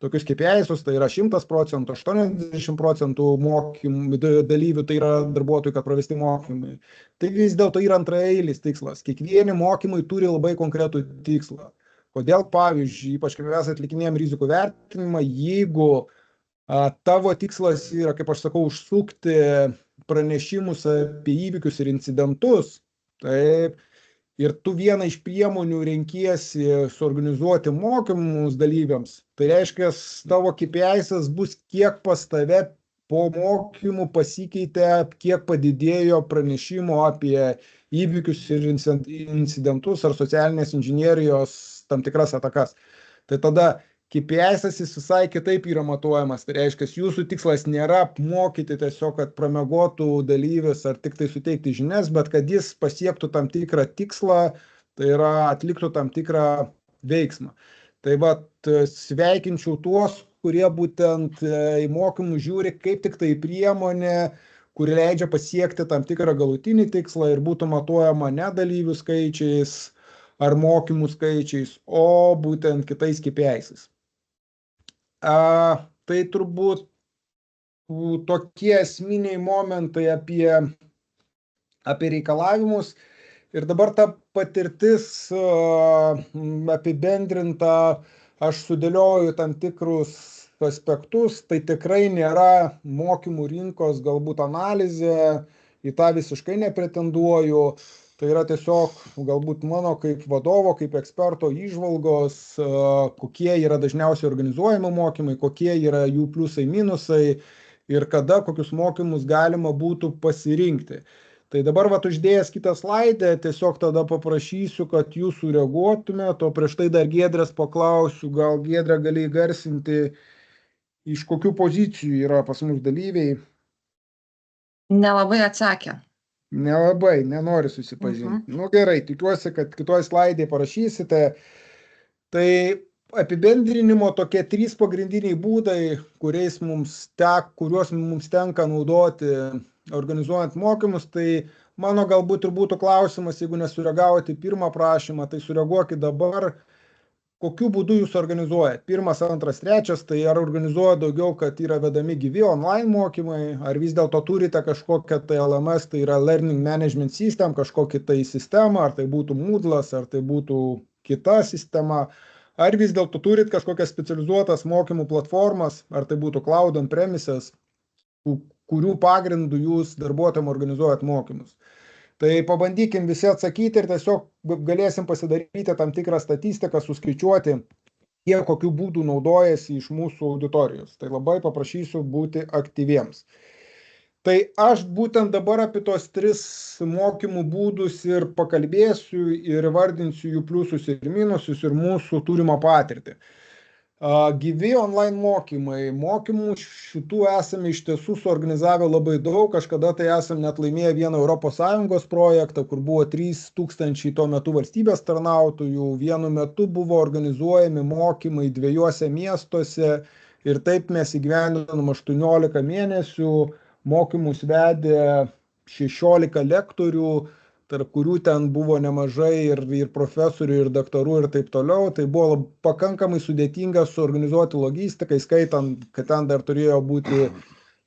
tokius KPI'us, tai yra 100%, 80% mokymų dalyvių, tai yra darbuotojų, kad pravesti mokymai. Tai vis dėlto yra antraeilis tikslas. Kiekvieni mokymai turi labai konkretų tikslą. Kodėl, pavyzdžiui, ypač kai mes atlikinėjom rizikų vertinimą, jeigu tavo tikslas yra, kaip aš sakau, užsukti pranešimus apie įvykius ir incidentus, taip, ir tu vieną iš priemonių renkiesi suorganizuoti mokymus dalyviams, tai reiškia, tavo KPI'as bus kiek pas tave po mokymų pasikeitė, kiek padidėjo pranešimo apie įvykius ir incidentus ar socialinės inžinierijos tam tikras atakas. Tai tada KPI'as jis visai kitaip yra matuojamas. Tai reiškia, jūsų tikslas nėra apmokyti tiesiog, kad pramegotų dalyvis ar tik tai suteikti žinias, bet kad jis pasiektų tam tikrą tikslą, tai yra atliktų tam tikrą veiksmą. Tai va, sveikinčiau tuos, kurie būtent į mokymus žiūri kaip tik tai priemonė, kuri leidžia pasiekti tam tikrą galutinį tikslą ir būtų matuojama ne dalyvių skaičiais ar mokymų skaičiais, o būtent kitais KPI'ais. Tai turbūt tokie esminiai momentai apie reikalavimus. Ir dabar ta patirtis apibendrinta, aš sudėlioju tam tikrus aspektus, tai tikrai nėra mokymų rinkos galbūt analizė, į tą visiškai nepretenduoju. Tai yra tiesiog galbūt mano kaip vadovo, kaip eksperto įžvalgos, kokie yra dažniausiai organizuojami mokymai, kokie yra jų pliusai, minusai ir kada kokius mokymus galima būtų pasirinkti. Tai dabar uždėjęs kitą slaidę, tiesiog tada paprašysiu, kad jūs sureaguotumėte, o prieš tai dar Giedrės paklausiu, gal Giedrė gali įgarsinti, iš kokių pozicijų yra pas mus dalyviai.
Nelabai atsakė.
Nelabai, nenori susipažinti. Nu gerai, tikiuosi, kad kitoj slaidėje parašysite. Tai apibendrinimo tokie 3 pagrindiniai būdai, kuriuos mums tenka naudoti organizuojant mokymus, tai mano galbūt ir būtų klausimas, jeigu nesureagavote į pirmą prašymą, tai sureaguokit dabar, kokiu būdu jūs organizuojat. 1, 2, 3, tai ar organizuoja daugiau, kad yra vedami gyvi online mokymai, ar vis dėlto turite kažkokią tai LMS, tai yra Learning Management System, kažkokią tai sistemą, ar tai būtų Moodle'as, ar tai būtų kita sistema, ar vis dėlto turit kažkokias specializuotas mokymų platformas, ar tai būtų Cloud on-premises, kurių pagrindų jūs darbuotojams organizuojat mokymus. Tai pabandykim visi atsakyti ir tiesiog galėsim pasidaryti tam tikrą statistiką, suskaičiuoti, kiek kokių būdų naudojasi iš mūsų auditorijos. Tai labai paprašysiu būti aktyviems. Tai aš būtent dabar apie tos 3 mokymų būdus ir pakalbėsiu ir vardinsiu jų pliusus ir minusus ir mūsų turimą patirtį. Gyvi online mokymai. Mokymų šitų esame iš tiesų suorganizavę labai daug. Kažkada tai esame net laimėję vieną ES projektą, kur buvo 3000 tuo metu valstybės tarnautojų. Vienu metu buvo organizuojami mokymai 2 miestuose ir taip mes įgyvendinom 18 mėnesių. Mokymus vedė 16 lektorių. tarp kurių ten buvo nemažai ir profesorių, ir daktarų ir taip toliau. Tai buvo pakankamai sudėtinga suorganizuoti logistiką, skaitant, kad ten dar turėjo būti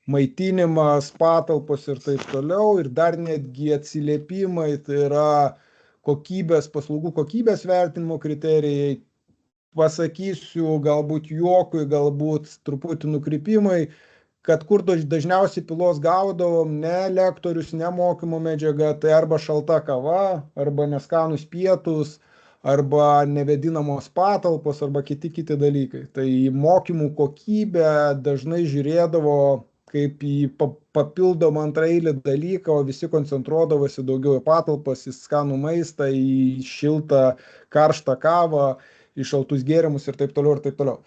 maitinimas, patalpos ir taip toliau. Ir dar netgi atsiliepimai, tai yra paslaugų kokybės vertinimo kriterijai. Pasakysiu, galbūt juokui, galbūt truputį nukrypimai, kad kur dažniausiai pylos gaudavom ne lektorius, ne mokymo medžiaga, tai arba šalta kava, arba neskanus pietus, arba nevėdinamos patalpos, arba kiti dalykai. Tai mokymų kokybę dažnai žiūrėdavo kaip į papildomą antraeilį dalyką, o visi koncentruodavosi daugiau į patalpas, į skanų maistą, į šiltą, karštą kavą, į šaltus gėrimus ir taip toliau ir taip toliau.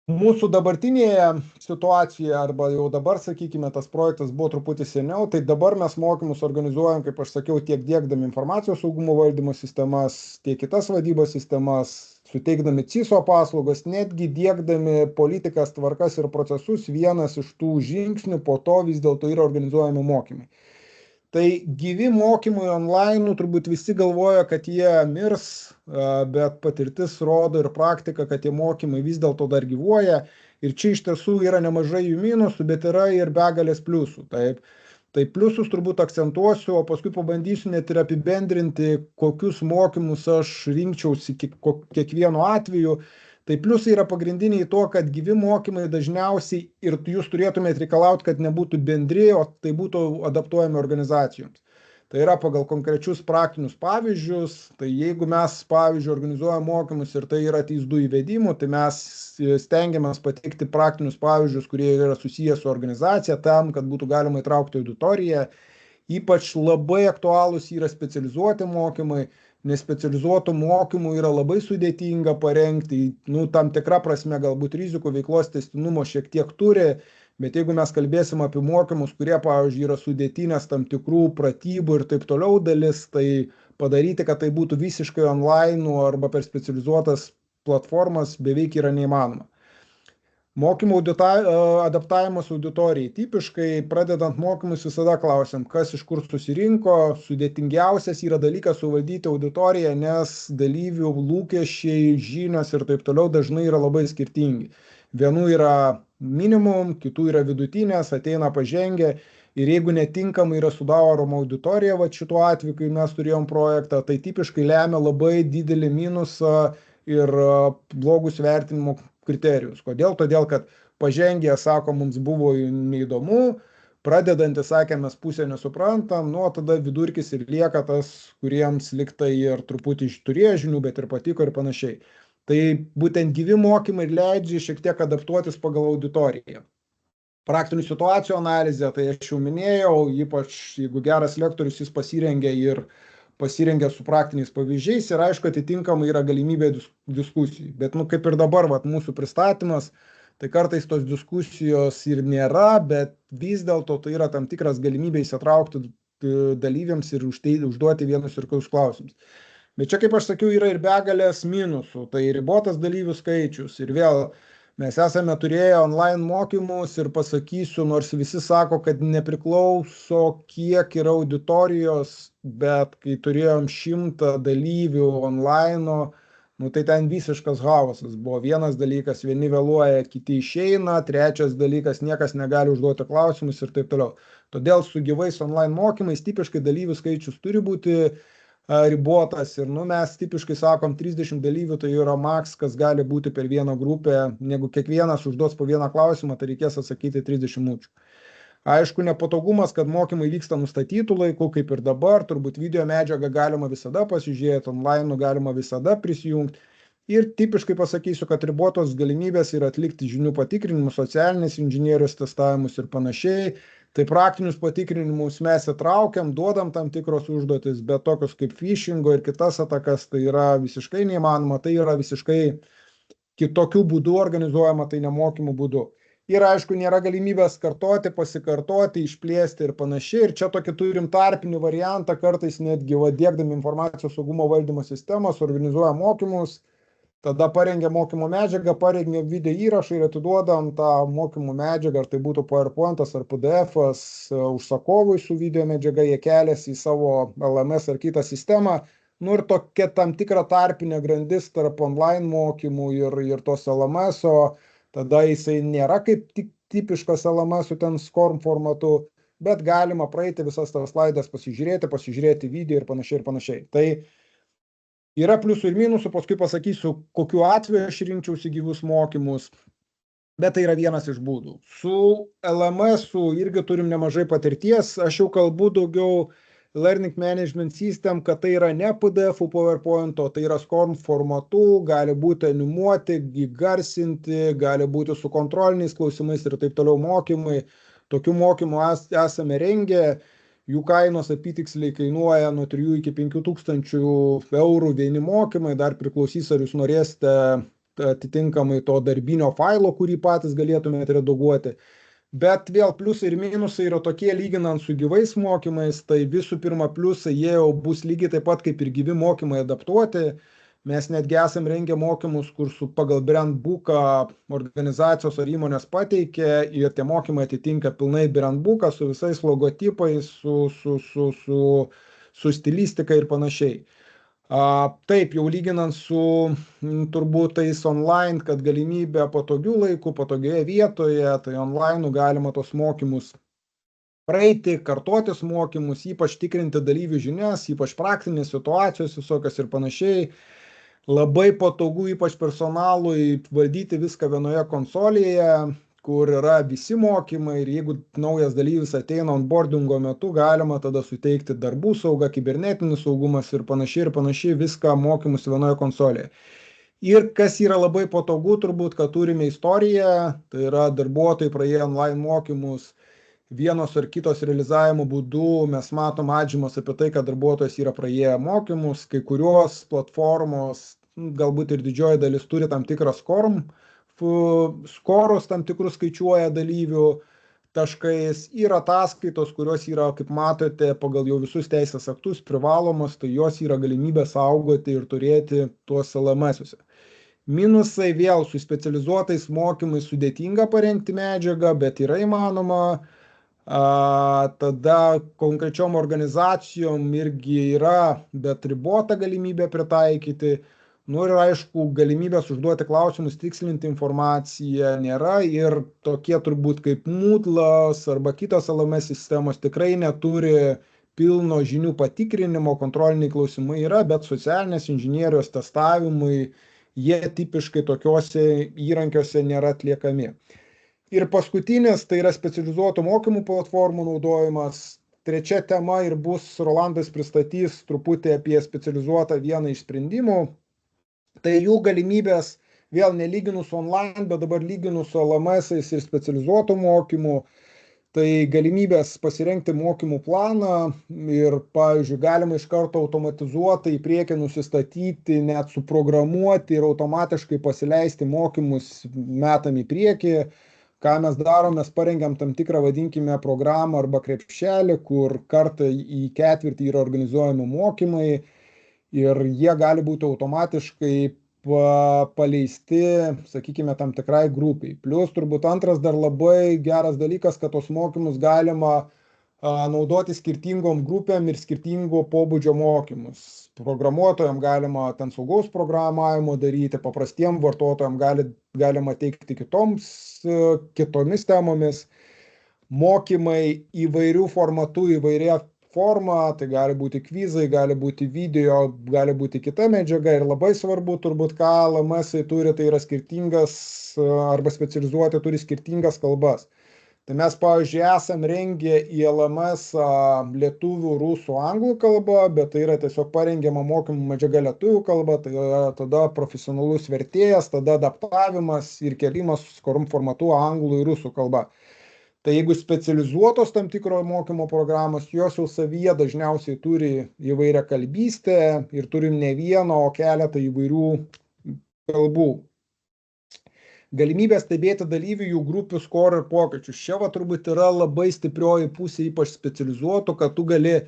Mūsų dabartinėje situacijoje, arba jau dabar, sakykime, tas projektas buvo truputį seniau, tai dabar mes mokymus organizuojam, kaip aš sakiau, tiek diegdami informacijos saugumo valdymo sistemas, tiek kitas vadybos sistemas, suteikdami CISO paslaugas, netgi diegdami politikas, tvarkas ir procesus. Vienas iš tų žingsnių po to vis dėlto yra organizuojami mokymai. Tai gyvi mokymai online, turbūt visi galvoja, kad jie mirs, bet patirtis rodo ir praktika, kad tie mokymai vis dėlto dar gyvuoja. Ir čia iš tiesų yra nemažai jų minusų, bet yra ir begalės pliusų. Taip. Tai pliusus turbūt akcentuosiu, o paskui pabandysiu net ir apibendrinti, kokius mokymus aš rinkčiausi kiekvienu atveju. Tai pliusai yra pagrindiniai to, kad gyvi mokymai dažniausiai ir jūs turėtumėte reikalauti, kad nebūtų bendri, o tai būtų adaptuojami organizacijoms. Tai yra pagal konkrečius praktinius pavyzdžius. Tai jeigu mes, pavyzdžiui, organizuojame mokymus ir tai yra TIS 2 įvedimų, tai mes stengiamės pateikti praktinius pavyzdžius, kurie yra susijęs su organizacija, tam, kad būtų galima įtraukti auditoriją. Ypač labai aktualūs yra specializuoti mokymai, nes specializuotų mokymų yra labai sudėtinga parengti, tam tikra prasme galbūt rizikų veiklos tęstinumo šiek tiek turi, bet jeigu mes kalbėsim apie mokymus, kurie, pavyzdžiui, yra sudėtinės tam tikrų pratybų ir taip toliau dalis, tai padaryti, kad tai būtų visiškai online arba per specializuotas platformas beveik yra neįmanoma. Mokymų adaptavimas auditorijai. Tipiškai pradedant mokymus visada klausiam, kas iš kur susirinko. Sudėtingiausias yra dalykas suvaldyti auditoriją, nes dalyvių lūkesčiai, žinios ir taip toliau dažnai yra labai skirtingi. Vienų yra minimum, kitų yra vidutinės, ateina pažengę. Ir jeigu netinkamai yra sudaroma auditorija, šituo atveju, kai mes turėjom projektą, tai tipiškai lemia labai didelį minusą ir blogus vertinimo kriterijus. Kodėl? Todėl, kad pažengę sako, mums buvo neįdomu, pradedantys sakė, mes pusę nesuprantam, tada vidurkis ir lieka tas, kuriems liktai ir truputį turėjo žinių, bet ir patiko ir panašiai. Tai būtent gyvi mokymai leidžia šiek tiek adaptuotis pagal auditoriją. Praktinių situacijų analizė, tai aš jau minėjau, ypač jeigu geras lektorius, jis pasirengia su praktiniais pavyzdžiais ir aišku, atitinkamai yra galimybė diskusijų. Bet kaip ir dabar mūsų pristatymas, tai kartais tos diskusijos ir nėra, bet vis dėlto tai yra tam tikras galimybė įsitraukti dalyviams ir užduoti vienus ir kitus klausimus. Bet čia, kaip aš sakiau, yra ir begalės minusų, tai ribotas dalyvių skaičius. Ir vėl mes esame turėję online mokymus ir pasakysiu, nors visi sako, kad nepriklauso kiek yra auditorijos, bet kai turėjom 100 dalyvių online, tai ten visiškas chaosas. Buvo vienas dalykas, vieni vėluoja, kiti išeina, trečias dalykas, niekas negali užduoti klausimus ir taip toliau. Todėl su gyvais online mokymais tipiškai dalyvių skaičius turi būti ribotas ir mes tipiškai sakom 30 dalyvių, tai yra maks, kas gali būti per vieną grupę. Jeigu kiekvienas užduos po vieną klausimą, tai reikės atsakyti 30 minučių. Aišku, nepatogumas, kad mokymai vyksta nustatytų laikų, kaip ir dabar, turbūt video medžiagą galima visada pasižiūrėti, online galima visada prisijungti. Ir tipiškai pasakysiu, kad ribotos galimybės yra atlikti žinių patikrinimus, socialinės inžinierijos testavimus ir panašiai. Tai praktinius patikrinimus mes įtraukiam, duodam tam tikros užduotis, bet tokios kaip phishingo ir kitas atakas tai yra visiškai neįmanoma, tai yra visiškai kitokių būdų organizuojama, tai nemokymų būdu. Ir aišku, nėra galimybės kartoti, pasikartoti, išplėsti ir panašiai. Ir čia tokį turim tarpinį variantą, kartais netgi diegdami informacijos saugumo valdymo sistemas, organizuoja mokymus. tada parengia mokymo medžiagą, parengia video įrašą ir atiduodam tą mokymo medžiagą, ar tai būtų PowerPointas ar PDF'as užsakovui su video medžiaga, jie keliasi į savo LMS ar kitą sistemą. Nu ir tokia tam tikra tarpinė grandis tarp online mokymų ir tos LMS-o, tada jisai nėra kaip tik tipiškas LMS-o ten SCORM formatu, bet galima praeiti visas tas slaidas, pasižiūrėti video ir panašiai. Tai yra pliusų ir minusų, paskui pasakysiu, kokiu atveju aš rinkčiausi gyvus mokymus, bet tai yra vienas iš būdų. Su LMS-u irgi turim nemažai patirties, aš jau kalbu daugiau Learning Management System, kad tai yra ne PDF-ų PowerPoint'o, tai yra SCORM formatu, gali būti animuoti, įgarsinti, gali būti su kontroliniais klausimais ir taip toliau mokymai. Tokių mokymų esame rengę. Jų kainos apytiksliai kainuoja nuo 3 iki 5 tūkstančių eurų vieni mokymai, dar priklausys, ar jūs norėsite atitinkamai to darbinio failo, kurį patys galėtumėte redaguoti. Bet vėl pliusai ir minusai yra tokie, lyginant su gyvais mokymais, tai visų pirma pliusai jie jau bus lygiai taip pat kaip ir gyvi mokymai adaptuoti. Mes netgi esam rengę mokymus, kur pagal brand booką organizacijos ar įmonės pateikia ir tie mokymai atitinka pilnai brand booką su visais logotipais, su stilistika ir panašiai. Taip, jau lyginant su turbūt tais online, kad galimybė patogių laikų, patogioje vietoje, tai online galima tos mokymus praeiti, kartotis mokymus, ypač tikrinti dalyvių žinias, ypač praktinės situacijos visokios ir panašiai. Labai patogu, ypač personalui, valdyti viską vienoje konsolėje, kur yra visi mokymai ir jeigu naujas dalyvis ateina onboardingo metu, galima tada suteikti darbų saugą, kibernetinis saugumas ir panašiai viską mokymus vienoje konsolėje. Ir kas yra labai patogu, turbūt, kad turime istoriją, tai yra darbuotojai praėję online mokymus, vienos ar kitos realizavimo būdu mes matom atžymas apie tai, kad darbuotojas yra praėję mokymus, kai kurios platformos, galbūt ir didžioji dalis turi tam tikrą skorus tam tikrus skaičiuoja dalyvių taškais, yra ataskaitos, kurios yra, kaip matote, pagal jau visus teisės aktus privalomos, tai jos yra galimybė saugoti ir turėti tuos LMS-uose. Minusai vėl su specializuotais mokymais sudėtinga parengti medžiagą, bet yra įmanoma. Tada konkrečiom organizacijom irgi yra, bet ribota galimybė pritaikyti. Nu ir aišku, galimybės užduoti klausimus, tikslinti informaciją nėra ir tokie turbūt kaip Moodle'as arba kitos LMS sistemos tikrai neturi pilno žinių patikrinimo, kontroliniai klausimai yra, bet socialinės inžinierijos testavimai, jie tipiškai tokiuose įrankiuose nėra atliekami. Ir paskutinis, tai yra specializuotų mokymų platformų naudojimas. Trečia tema ir bus, Rolandas pristatys truputį apie specializuotą vieną iš sprendimų. Tai jų galimybės, vėl nelyginu su online, bet dabar lyginu su LMS-ais ir specializuotų mokymų. Tai galimybės pasirengti mokymų planą ir, pavyzdžiui, galima iš karto automatizuotai į priekį nusistatyti, net suprogramuoti ir automatiškai pasileisti mokymus metam į priekį. Ką mes darom, mes parengiam tam tikrą, vadinkime, programą arba krepšelį, kur kartą į ketvirtį yra organizuojami mokymai ir jie gali būti automatiškai paleisti, sakykime, tam tikrai grupiai. Plius turbūt antras dar labai geras dalykas, kad tos mokymus galima naudoti skirtingom grupėm ir skirtingo pobūdžio mokymus. Programuotojams galima ten saugaus programavimo daryti, paprastiem vartotojams galima teikti kitomis temomis. Mokymai įvairių formatų, įvairia forma, tai gali būti kvizai, gali būti video, gali būti kita medžiaga ir labai svarbu turbūt, ką LMS-ai turi, tai yra skirtingas arba specializuoti turi skirtingas kalbas. Tai mes, pavyzdžiui, esam rengę į LMS lietuvių, rusų, anglų kalbą, bet tai yra tiesiog parengiama mokymų medžiaga lietuvių kalba, tai tada profesionalus vertėjas, tada adaptavimas ir kelimas SCORM formatu anglų ir rusų kalba. Tai jeigu specializuotos tam tikro mokymo programos, jos jau savyje dažniausiai turi įvairią kalbystę ir turim ne vieną, o keletą įvairių kalbų. Galimybė stebėti dalyvių, jų grupių skorų ir pokyčius. Čia turbūt yra labai stiprioji pusė, ypač specializuotų, kad tu gali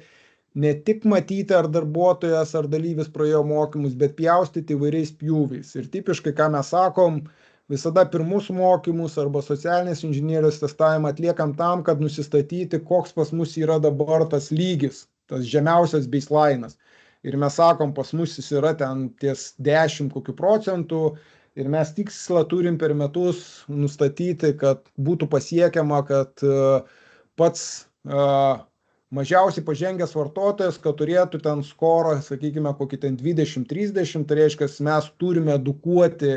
ne tik matyti, ar darbuotojas, ar dalyvis praėjo mokymus, bet pjaustyti įvairiais pjūviais. Ir tipiškai, ką mes sakom, visada pirmus mokymus arba socialinės inžinierijos testavimą atliekam tam, kad nusistatyti, koks pas mus yra dabar tas lygis, tas žemiausias baseline'as. Ir mes sakom, pas mus jis yra ten ties 10 kokių procentų ir mes tikslą turim per metus nustatyti, kad būtų pasiekiama, kad pats mažiausiai pažengęs vartotojas, kad turėtų ten skorą, sakykime, kokį ten 20-30, tai reiškia, mes turime edukuoti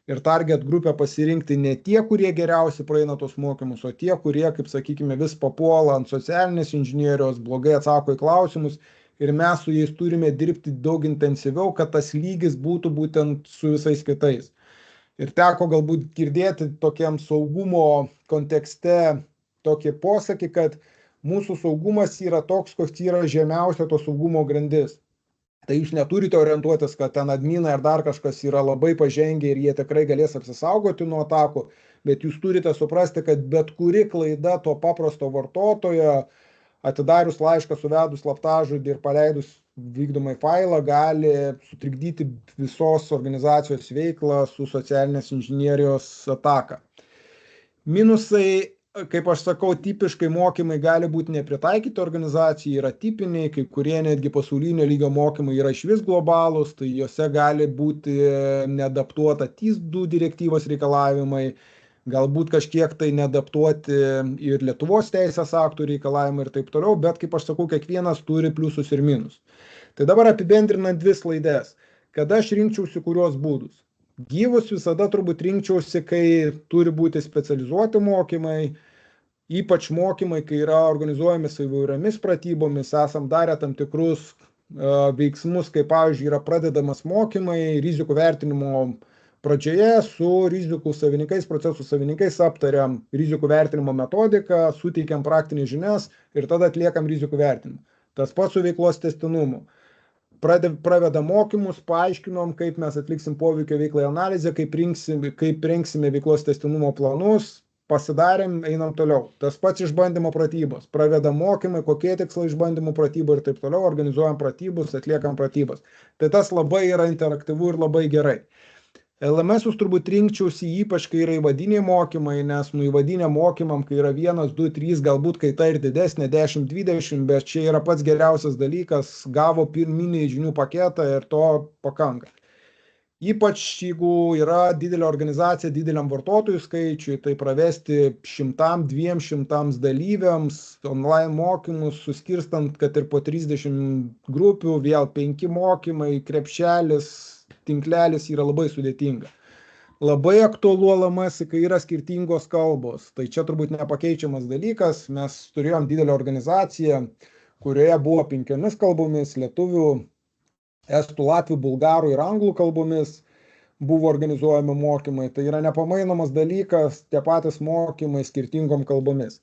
ir target grupę pasirinkti ne tie, kurie geriausiai praeina tos mokymus, o tie, kurie, kaip sakykime, vis papuola ant socialinės inžinierijos, blogai atsako į klausimus ir mes su jais turime dirbti daug intensyviau, kad tas lygis būtų būtent su visais kitais. Ir teko galbūt girdėti tokiam saugumo kontekste tokį posakį, kad mūsų saugumas yra toks, koks yra žemiausia to saugumo grandis. Tai jūs neturite orientuotis, kad ten adminai ar dar kažkas yra labai pažengę ir jie tikrai galės apsisaugoti nuo atakų, bet jūs turite suprasti, kad bet kuri klaida to paprasto vartotojo, atidarius laišką, suvedus slaptažodį ir paleidus vykdomai failą, gali sutrikdyti visos organizacijos veiklą su socialinės inžinierijos ataka. Minusai, kaip aš sakau, tipiškai mokymai gali būti nepritaikyti organizacijai, yra tipiniai, kai kurie netgi pasaulinio lygio mokymai yra išvis globalūs, tai juose gali būti neadaptuota TIS2 direktyvos reikalavimai, galbūt kažkiek tai neadaptuoti ir Lietuvos teisės aktų reikalavimai ir taip toliau, bet kaip aš sakau, kiekvienas turi pliusus ir minus. Tai dabar apibendrinant 2 slaides, kada aš rinkčiausi kurios būdus. Gyvus visada turbūt rinkčiausi, kai turi būti specializuoti mokymai, ypač mokymai, kai yra organizuojami su įvairiomis pratybomis, esam darę tam tikrus veiksmus, kaip pavyzdžiui yra pradedamas mokymai, rizikų vertinimo pradžioje su rizikų savininkais, procesų savininkais aptariam rizikų vertinimo metodiką, suteikiam praktinės žinias ir tada atliekam rizikų vertinimą. Tas pats su veiklos tęstinumu. Praveda mokymus, paaiškinom, kaip mes atliksim poveikio veiklai analizę, kaip rengsime veiklos tęstinumo planus, pasidarėm, einam toliau. Tas pats išbandymo pratybos. Praveda mokymai, kokie tikslai išbandymų pratybų ir taip toliau, organizuojam pratybus, atliekam pratybas. Tai tas labai yra interaktyvu ir labai gerai. LMS-us turbūt rinkčiausi ypač, kai yra įvadiniai mokymai, nes įvadiniam mokymam, kai yra 1, 2, 3, galbūt kaita ir didesnė 10, 20, bet čia yra pats geriausias dalykas, gavo pirminį žinių paketą ir to pakanka. Ypač jeigu yra didelė organizacija dideliam vartotojų skaičiui, tai pravesti 100-200 dalyviams online mokymus, suskirstant, kad ir po 30 grupių, vėl 5 mokymai, krepšelis, tinklelis yra labai sudėtinga. Labai aktualu LMS, kai yra skirtingos kalbos. Tai čia turbūt nepakeičiamas dalykas. Mes turėjom didelę organizaciją, kurioje buvo 5 kalbomis, lietuvių, estų, latvių, bulgarų ir anglų kalbomis buvo organizuojami mokymai. Tai yra nepamainomas dalykas, tie patys mokymai skirtingom kalbomis.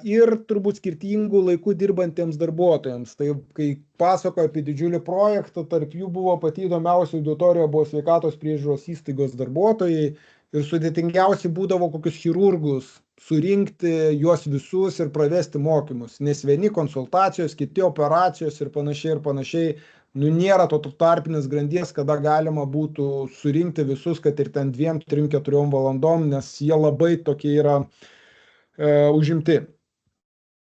Ir turbūt skirtingų laikų dirbantiems darbuotojams. Tai kai pasakoju apie didžiulį projektą, tarp jų buvo pati įdomiausia auditorija, buvo sveikatos priežiūros įstaigos darbuotojai ir sudėtingiausiai būdavo kokius chirurgus surinkti juos visus ir pravesti mokymus, nes vieni konsultacijos, kiti operacijos ir panašiai. Nėra to tarpinės grandies, kada galima būtų surinkti visus, kad ir ten 2, 3, 4 valandom, nes jie labai tokie yra užimti.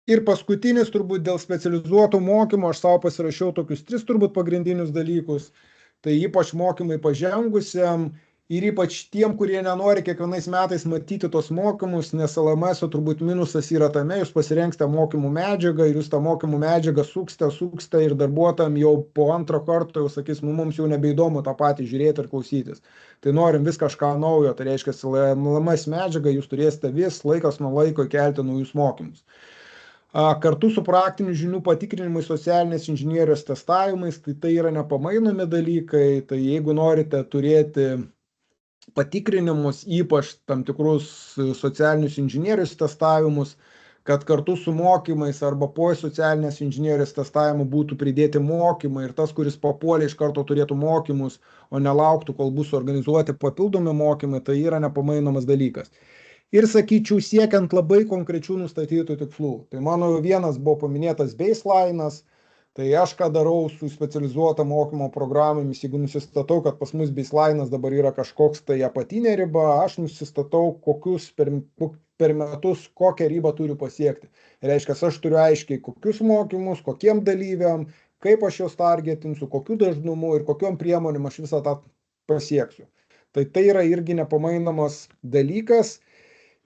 Ir paskutinis turbūt dėl specializuotų mokymų, aš savo pasirašiau tokius 3 turbūt pagrindinius dalykus. Tai ypač mokymai pažengusiam ir ypač tiem, kurie nenori kiekvienais metais matyti tos mokymus, nes LMS turbūt minusas yra tame, jūs pasirenksite mokymų medžiagą ir jūs tą mokymų medžiagą suksite ir darbuotojam jau po 2 karto jau sakys, mums jau nebeįdomu tą patį žiūrėti ir klausytis. Tai norim vis kažką naujo, tai reiškia, LMS medžiagą jūs turėsite vis laikas nuo laiko kelti naujus mokymus. Kartu su praktinių žinių patikrinimai socialinės inžinierijos testavimais, tai yra nepamainomi dalykai, tai jeigu norite turėti patikrinimus, ypač tam tikrus socialinius inžinierijos testavimus, kad kartu su mokymais arba po socialinės inžinierijos testavimu būtų pridėti mokymai ir tas, kuris papuolė iš karto turėtų mokymus, o nelauktų, kol bus organizuoti papildomi mokymai, tai yra nepamainomas dalykas. Ir sakyčiau, siekiant labai konkrečių nustatytų tikslų. Tai mano vienas buvo paminėtas baseline'as, Tai aš ką darau su specializuota mokymo programomis, jeigu nusistatau, kad pas mus baseline'as dabar yra kažkoks tai apatinė riba, aš nusistatau, kokius per metus, kokią ribą turiu pasiekti. Reiškia, aš turiu aiškiai, kokius mokymus, kokiem dalyviam, kaip aš juos targetinsiu, kokiu dažnumu ir kokiom priemonėm aš visą tą pasieksiu. Tai yra irgi nepamainomas dalykas.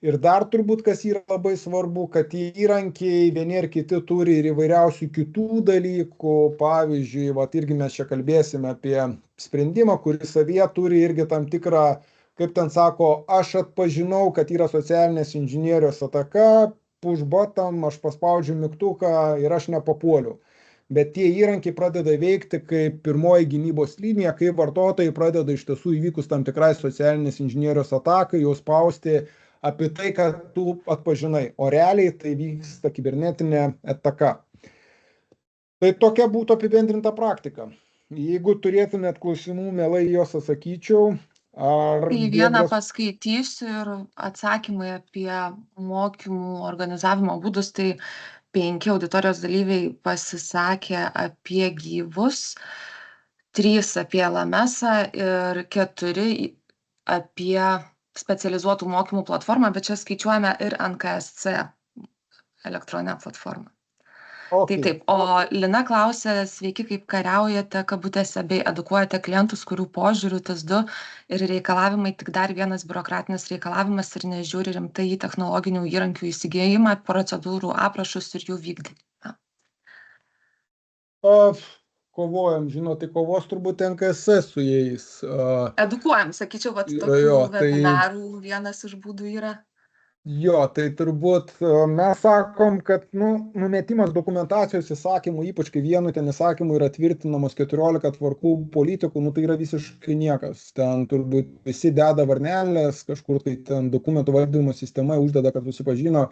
Ir dar turbūt, kas yra labai svarbu, kad įrankiai vieni ir kiti turi ir įvairiausių kitų dalykų. Pavyzdžiui, irgi mes čia kalbėsime apie sprendimą, kuris savyje turi irgi tam tikrą, kaip ten sako, aš atpažinau, kad yra socialinės inžinierijos ataka, push button, aš paspaudžiu mygtuką ir aš nepapuoliu. Bet tie įrankiai pradeda veikti kaip pirmoji gynybos linija, kai vartotojai pradeda iš tiesų įvykus tam tikrai socialinės inžinierijos atakai, jau spausti apie tai, kad tu atpažinai, o realiai tai vyksta kibernetinė ataka. Tai tokia būtų apibendrinta praktika. Jeigu turėtumėt klausimų, mielai juos atsakyčiau.
Tai vieną paskaitysiu ir atsakymai apie mokymų organizavimo būdus, tai 5 auditorijos dalyviai pasisakė apie gyvus, 3 apie LMS-ą ir 4 apie specializuotų mokymų platformą, bet čia skaičiuojame ir NKSC elektroninę platformą.
Okay.
Tai taip, o Lina klausė, sveiki, kaip kariaujate, kabutėse, bei edukuojate klientus, kurių požiūrių tas 2 ir reikalavimai tik dar vienas biurokratinis reikalavimas ir nežiūri rimtai į technologinių įrankių įsigijimą, procedūrų aprašus ir jų vykdymą.
Kovojam, tai kovos turbūt NKSC su jais.
Edukuojam, sakyčiau, tokių webinarų vienas iš būdų yra.
Jo, tai turbūt mes sakom, kad numetimas dokumentacijos įsakymų, ypač kai vienu ten įsakymu yra tvirtinamos 14 tvarkų politikų, tai yra visiškai niekas. Ten turbūt visi deda varnelės, kažkur tai ten dokumentų valdymo sistema uždeda, kad susipažino,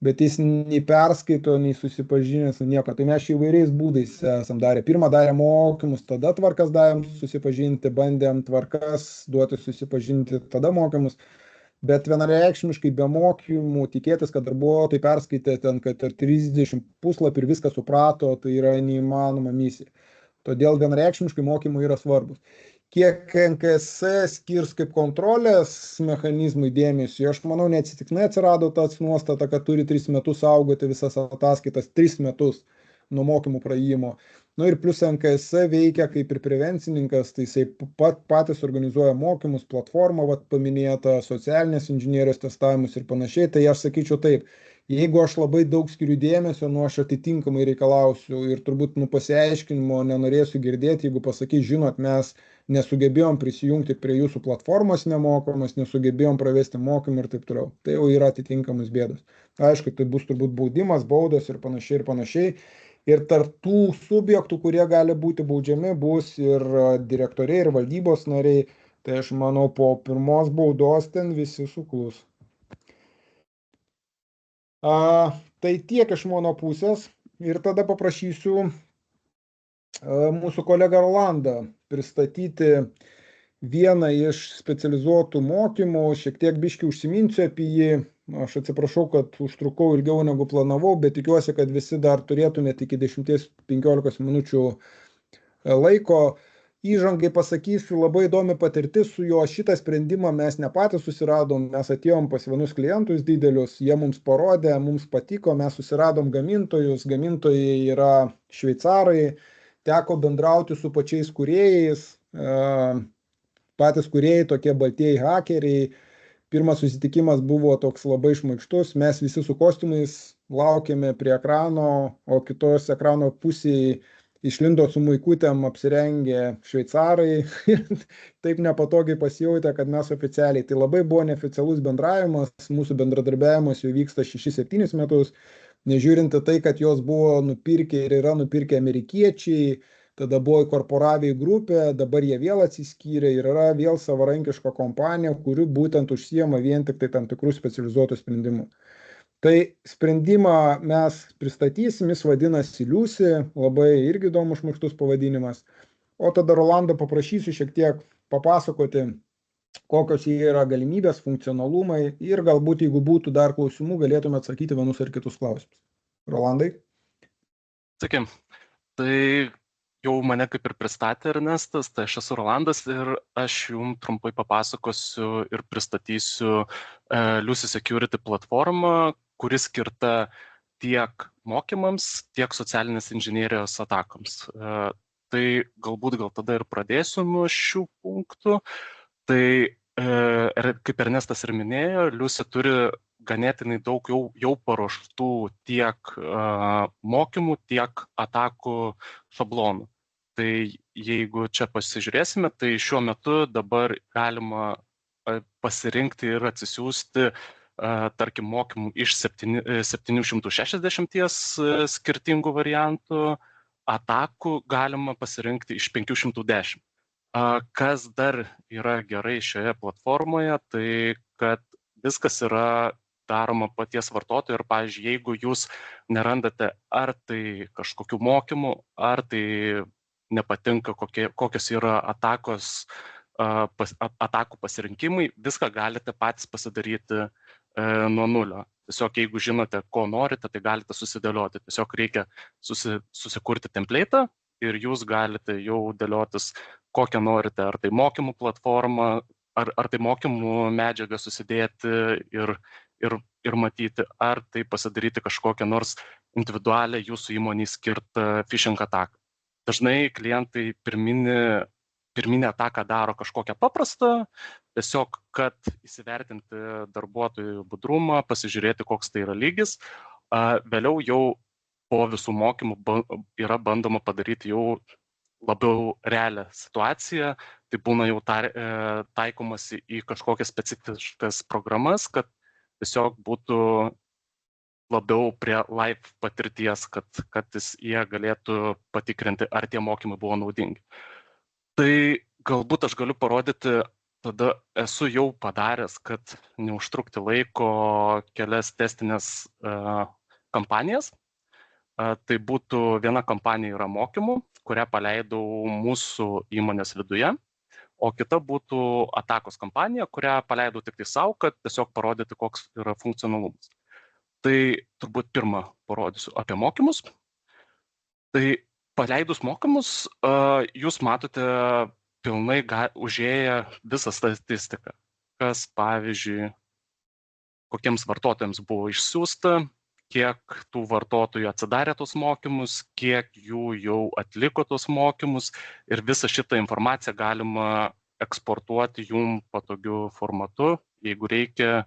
bet jis nei perskaito, nei susipažinęs, nieko. Tai mes įvairiais būdais esam darę. Pirmą darė mokymus, tada tvarkas davėm susipažinti, bandėm tvarkas duoti susipažinti, tada mokymus. Bet vienareikšmiškai be mokymų tikėtis, kad darbuotojai perskaitė ten, kad ir 30 puslapį ir viską suprato, tai yra neįmanoma misija. Todėl vienareikšmiškai mokymai yra svarbus. Kiek NKSC skirs kaip kontrolės mechanizmui dėmesio, aš manau, neatsitiktinai atsirado tas nuostata, kad turi 3 metus saugoti visas ataskaitas, 3 metus nuo mokymų praėjimo. Ir plus NKSC veikia kaip ir prevencininkas, tai jisai patys organizuoja mokymus, platformą, paminėta, socialinės inžinierijos testavimus ir panašiai, tai aš sakyčiau taip, jeigu aš labai daug skiriu dėmesio, aš atitinkamai reikalausiu ir turbūt pasiaiškinimo nenorėsiu girdėti, jeigu pasakys, žinot, mes nesugebėjom prisijungti prie jūsų platformos nemokamas, nesugebėjom pravesti mokymų ir taip toliau. Tai jau yra atitinkamas bėdas. Aišku, tai bus turbūt baudimas, baudos ir panašiai ir panašiai. Ir tarp tų subjektų, kurie gali būti baudžiami, bus ir direktoriai, ir valdybos nariai. Tai aš manau, po pirmos baudos ten visi suklus. Tai tiek iš mano pusės. Ir tada paprašysiu mūsų kolegą Rolandą pristatyti vieną iš specializuotų mokymų. Šiek tiek biškį užsiminsiu apie jį. Aš atsiprašau, kad užtrukau ilgiau negu planavau, bet tikiuosi, kad visi dar turėtumėte iki 10-15 minučių laiko. Įžangai pasakysiu, labai įdomi patirtis su juo. Šitą sprendimą mes ne patys susiradom, mes atėjom pas vienus klientus didelius, jie mums parodė, mums patiko, mes susiradom gamintojus, gamintojai yra šveicarai, teko bendrauti su pačiais kūrėjais, patys kūrėjai, tokie baltieji hakeriai. Pirmas susitikimas buvo toks labai šmaikštus, mes visi su kostiumais laukėme prie ekrano, o kitos ekrano pusėje išlindo su maikutėm apsirengę šveicarai ir taip nepatogiai pasijautė, kad mes oficialiai. Tai labai buvo neoficialus bendravimas, mūsų bendradarbiavimas jau vyksta 6-7 metus, nežiūrint tai, kad jos buvo nupirkę ir yra nupirkę amerikiečiai, tada buvo įkorporavę į grupę, dabar jie vėl atsiskyrė ir yra vėl savarankiška kompanija, kuri būtent užsiema vien tik tai tam tikrų specializuotų sprendimų. Tai sprendimą mes pristatysim, jis vadinasi Liusi, labai irgi įdomus šmaikštus pavadinimas. O tada Rolando paprašysiu šiek tiek papasakoti, kokios yra galimybės, funkcionalumai ir galbūt, jeigu būtų dar klausimų, galėtume atsakyti vienus ar kitus klausimus. Rolandai?
Sakim. Tai jau mane kaip ir pristatė Ernestas, tai aš esu Rolandas ir aš jums trumpai papasakosiu ir pristatysiu Liusi Security platformą, kuri skirta tiek mokymams, tiek socialinės inžinierijos atakoms. Tai galbūt gal tada ir pradėsiu nuo šių punktų. Tai kaip Ernestas ir minėjo, Liusi turi ganėtinai daug jau paruoštų tiek mokymų, tiek atakų šablonų. Tai jeigu čia pasižiūrėsime, tai šiuo metu dabar galima pasirinkti ir atsisiųsti, tarkim, mokymų iš 760 skirtingų variantų, atakų galima pasirinkti iš 510. Kas dar yra gerai šioje platformoje, tai kad viskas yra daroma paties vartotojo ir, pavyzdžiui, jeigu jūs nerandate ar tai kažkokių mokymų, ar tai nepatinka kokios yra atakų pasirinkimai, viską galite patys pasidaryti nuo nulio. Tiesiog jeigu žinote, ko norite, tai galite susidėlioti. Tiesiog reikia susikurti template'ą ir jūs galite jau dėliotis, kokią norite, ar tai mokymų platformą, ar tai mokymų medžiagą susidėti ir matyti, ar tai pasidaryti kažkokią nors individualią jūsų įmonį skirtą phishing ataką. Dažnai klientai pirminę ataką daro kažkokią paprastą, tiesiog, kad įsivertinti darbuotojų budrumą, pasižiūrėti, koks tai yra lygis. Vėliau jau po visų mokymų yra bandoma padaryti jau labiau realią situaciją, tai būna jau taikomasi į kažkokias specifiškas programas, kad tiesiog būtų labiau prie live patirties, kad jie galėtų patikrinti, ar tie mokymai buvo naudingi. Tai galbūt aš galiu parodyti, tada esu jau padaręs, kad neužtrukti laiko kelias testinės kampanijas. Tai būtų viena kampanija yra mokymų, kurią paleidau mūsų įmonės viduje, o kita būtų atakos kampanija, kurią paleidau tik tai savo, kad tiesiog parodyti, koks yra funkcionalumas. Tai turbūt pirmą parodysiu apie mokymus. Tai paleidus mokymus, jūs matote pilnai užėję visą statistiką, kas, pavyzdžiui, kokiems vartotojams buvo išsiųsta, kiek tų vartotojų atsidarė tos mokymus, kiek jų jau atliko tos mokymus ir visą šitą informaciją galima eksportuoti jum patogiu formatu, jeigu reikia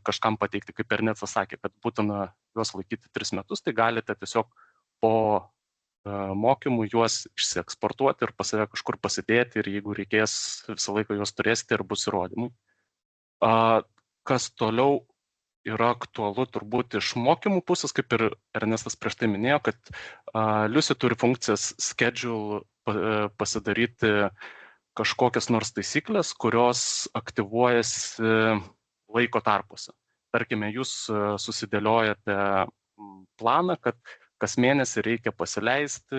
kažkam pateikti, kaip Ernestas sakė, kad būtina juos laikyti 3 metus, tai galite tiesiog po mokymų juos išsieksportuoti ir pas save kažkur pasidėti ir jeigu reikės, visą laiką juos turėsite ir bus įrodymai. Kas toliau yra aktualu turbūt iš mokymų pusės, kaip ir Ernestas prieš tai minėjo, kad Liusi turi funkcijas schedule pasidaryti kažkokias nors taisyklės, kurios aktyvuojasi laiko tarpuose. Tarkime, jūs susidėliojate planą, kad kas mėnesį reikia pasileisti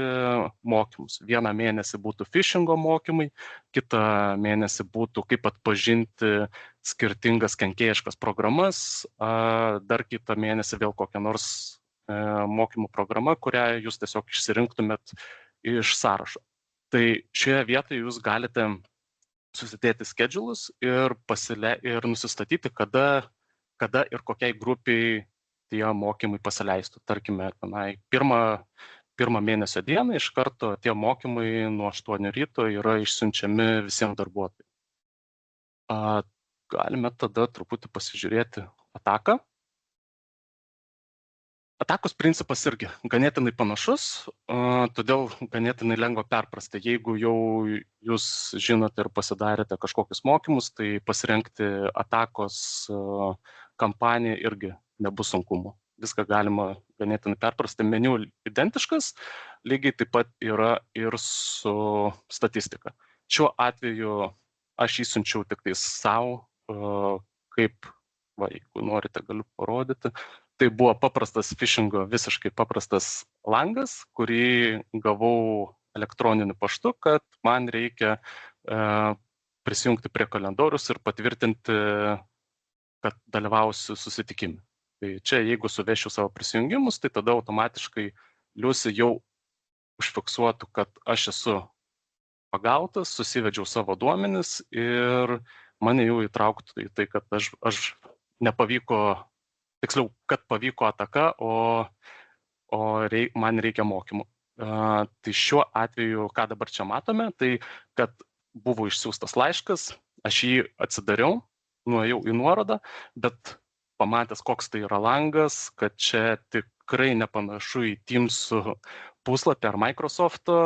mokymus. Vieną mėnesį būtų phishingo mokymai, kitą mėnesį būtų kaip atpažinti skirtingas kenkėjiškas programas, dar kitą mėnesį vėl kokią nors mokymų programą, kurią jūs tiesiog išsirinktumėt iš sąrašo. Tai šioje vietoje jūs galite susidėti schedulus ir nusistatyti, kada ir kokiai grupiai tie mokymai pasileistų. Tarkime, pirmą mėnesio dieną iš karto tie mokymai nuo 8 ryto yra išsiunčiami visiems darbuotojams. Galime tada truputį pasižiūrėti ataką. Atakos principas irgi ganėtinai panašus, todėl ganėtinai lengva perprasti. Jeigu jau jūs žinote ir pasidarėte kažkokius mokymus, tai pasirengti atakos kampaniją irgi nebus sunkumų. Viską galima ganėtinai perprasti. Meniu identiškas, lygiai taip pat yra ir su statistika. Šiuo atveju aš įsiunčiau tik tai savo, kaip, jeigu norite, galiu parodyti. Tai buvo paprastas phishingo, visiškai paprastas langas, kurį gavau elektroniniu paštu, kad man reikia prisijungti prie kalendorius ir patvirtinti, kad dalyvausiu susitikime. Tai čia, jeigu suvešiu savo prisijungimus, tai tada automatiškai Liusi jau užfiksuotų, kad aš esu pagautas, susivedžiau savo duomenis ir mane jau įtrauktų į tai, kad aš nepavyko, tiksliau, kad pavyko ataka, o man reikia mokymų. Tai šiuo atveju, ką dabar čia matome, tai kad buvo išsiųstas laiškas, aš jį atsidariau, nuėjau į nuorodą, bet pamatęs, koks tai yra langas, kad čia tikrai nepanašu į Teams puslapį ar Microsoft'o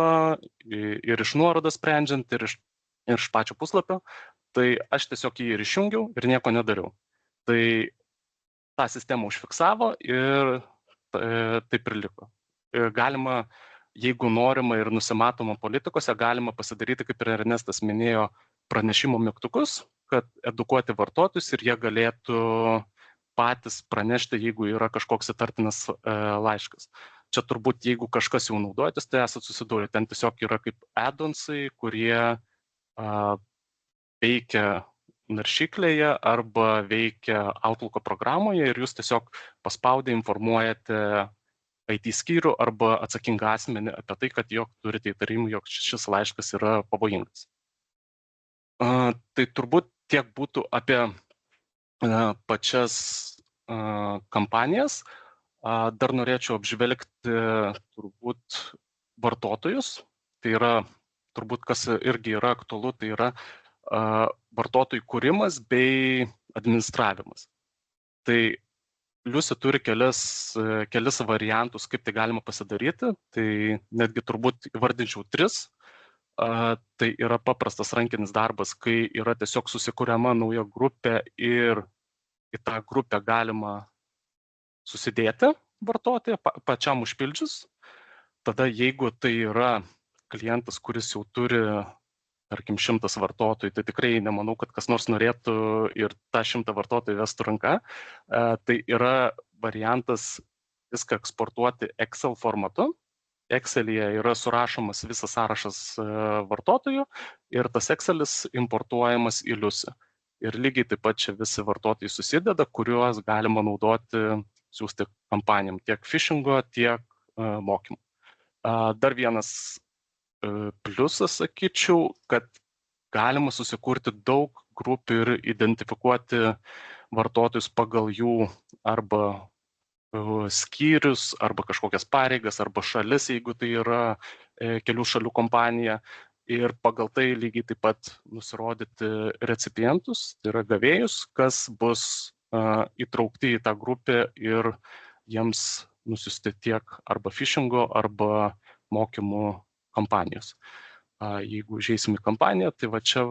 ir iš nuorodos sprendžiant, ir iš pačio puslapio, tai aš tiesiog jį ir išjungiau ir nieko nedariau. Tai tą sistemą užfiksavo ir taip ir liko. Galima, jeigu norima ir nusimatoma politikose, galima pasidaryti, kaip ir Ernestas minėjo, pranešimo mygtukus, kad edukuoti vartotojus ir jie galėtų patys pranešti, jeigu yra kažkoks įtartinas laiškas. Čia turbūt, jeigu kažkas jau naudojatės, tai esat susidūrę. Ten tiesiog yra kaip add-onsai, kurie veikia naršyklėje arba veikia Outlook'o programoje ir jūs tiesiog paspaudę informuojate IT skyrių arba atsakingą asmenį apie tai, kad jog turite įtarimų, jog šis laiškas yra pavojingas. Tai turbūt tiek būtų apie pačias kampanijas. Dar norėčiau apžvelgti turbūt vartotojus. Tai yra, turbūt kas irgi yra aktualu, tai yra vartotojų kūrimas bei administravimas. Tai Liusi turi kelis variantus, kaip tai galima pasidaryti. Tai netgi turbūt įvardinčiau 3. Tai yra paprastas rankinis darbas, kai yra tiesiog susikuriama nauja grupė ir į tą grupę galima susidėti vartotoją pačiam užpildžius. Tada jeigu tai yra klientas, kuris jau turi, tarkim, 100 vartotojų, tai tikrai nemanau, kad kas nors norėtų ir tą 100 vartotojų vestų ranka. Tai yra variantas viską eksportuoti Excel formatu. Excel'yje yra surašomas visas sąrašas vartotojų ir tas Excel'is importuojamas į Liusį. Ir lygiai taip pat čia visi vartotojai susideda, kuriuos galima naudoti, siūsti kampanijom, tiek phishingo, tiek mokymų. Dar vienas pliusas, sakyčiau, kad galima susikurti daug grupių ir identifikuoti vartotojus pagal jų arba skyrius, arba kažkokias pareigas, arba šalis, jeigu tai yra kelių šalių kompanija. Ir pagal tai lygiai taip pat nusirodyti recipientus, tai yra gavėjus, kas bus įtraukti į tą grupę ir jiems nusiųsti tiek arba phishingo, arba mokymų kampanijos. Jeigu užeisim į kampaniją, tai va čia